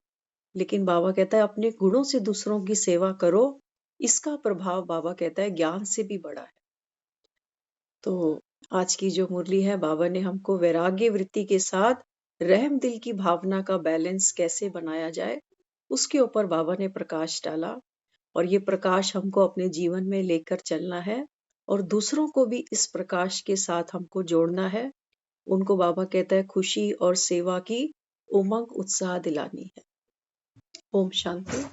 लेकिन बाबा कहता है अपने गुणों से दूसरों की सेवा करो, इसका प्रभाव बाबा कहता है ज्ञान से भी बड़ा है। तो आज की जो मुरली है, बाबा ने हमको वैराग्य वृत्ति के साथ रहम दिल की भावना का बैलेंस कैसे बनाया जाए, उसके ऊपर बाबा ने प्रकाश डाला। और ये प्रकाश हमको अपने जीवन में लेकर चलना है और दूसरों को भी इस प्रकाश के साथ हमको जोड़ना है। उनको बाबा कहता है खुशी और सेवा की उमंग उत्साह दिलानी है। ओम शांति।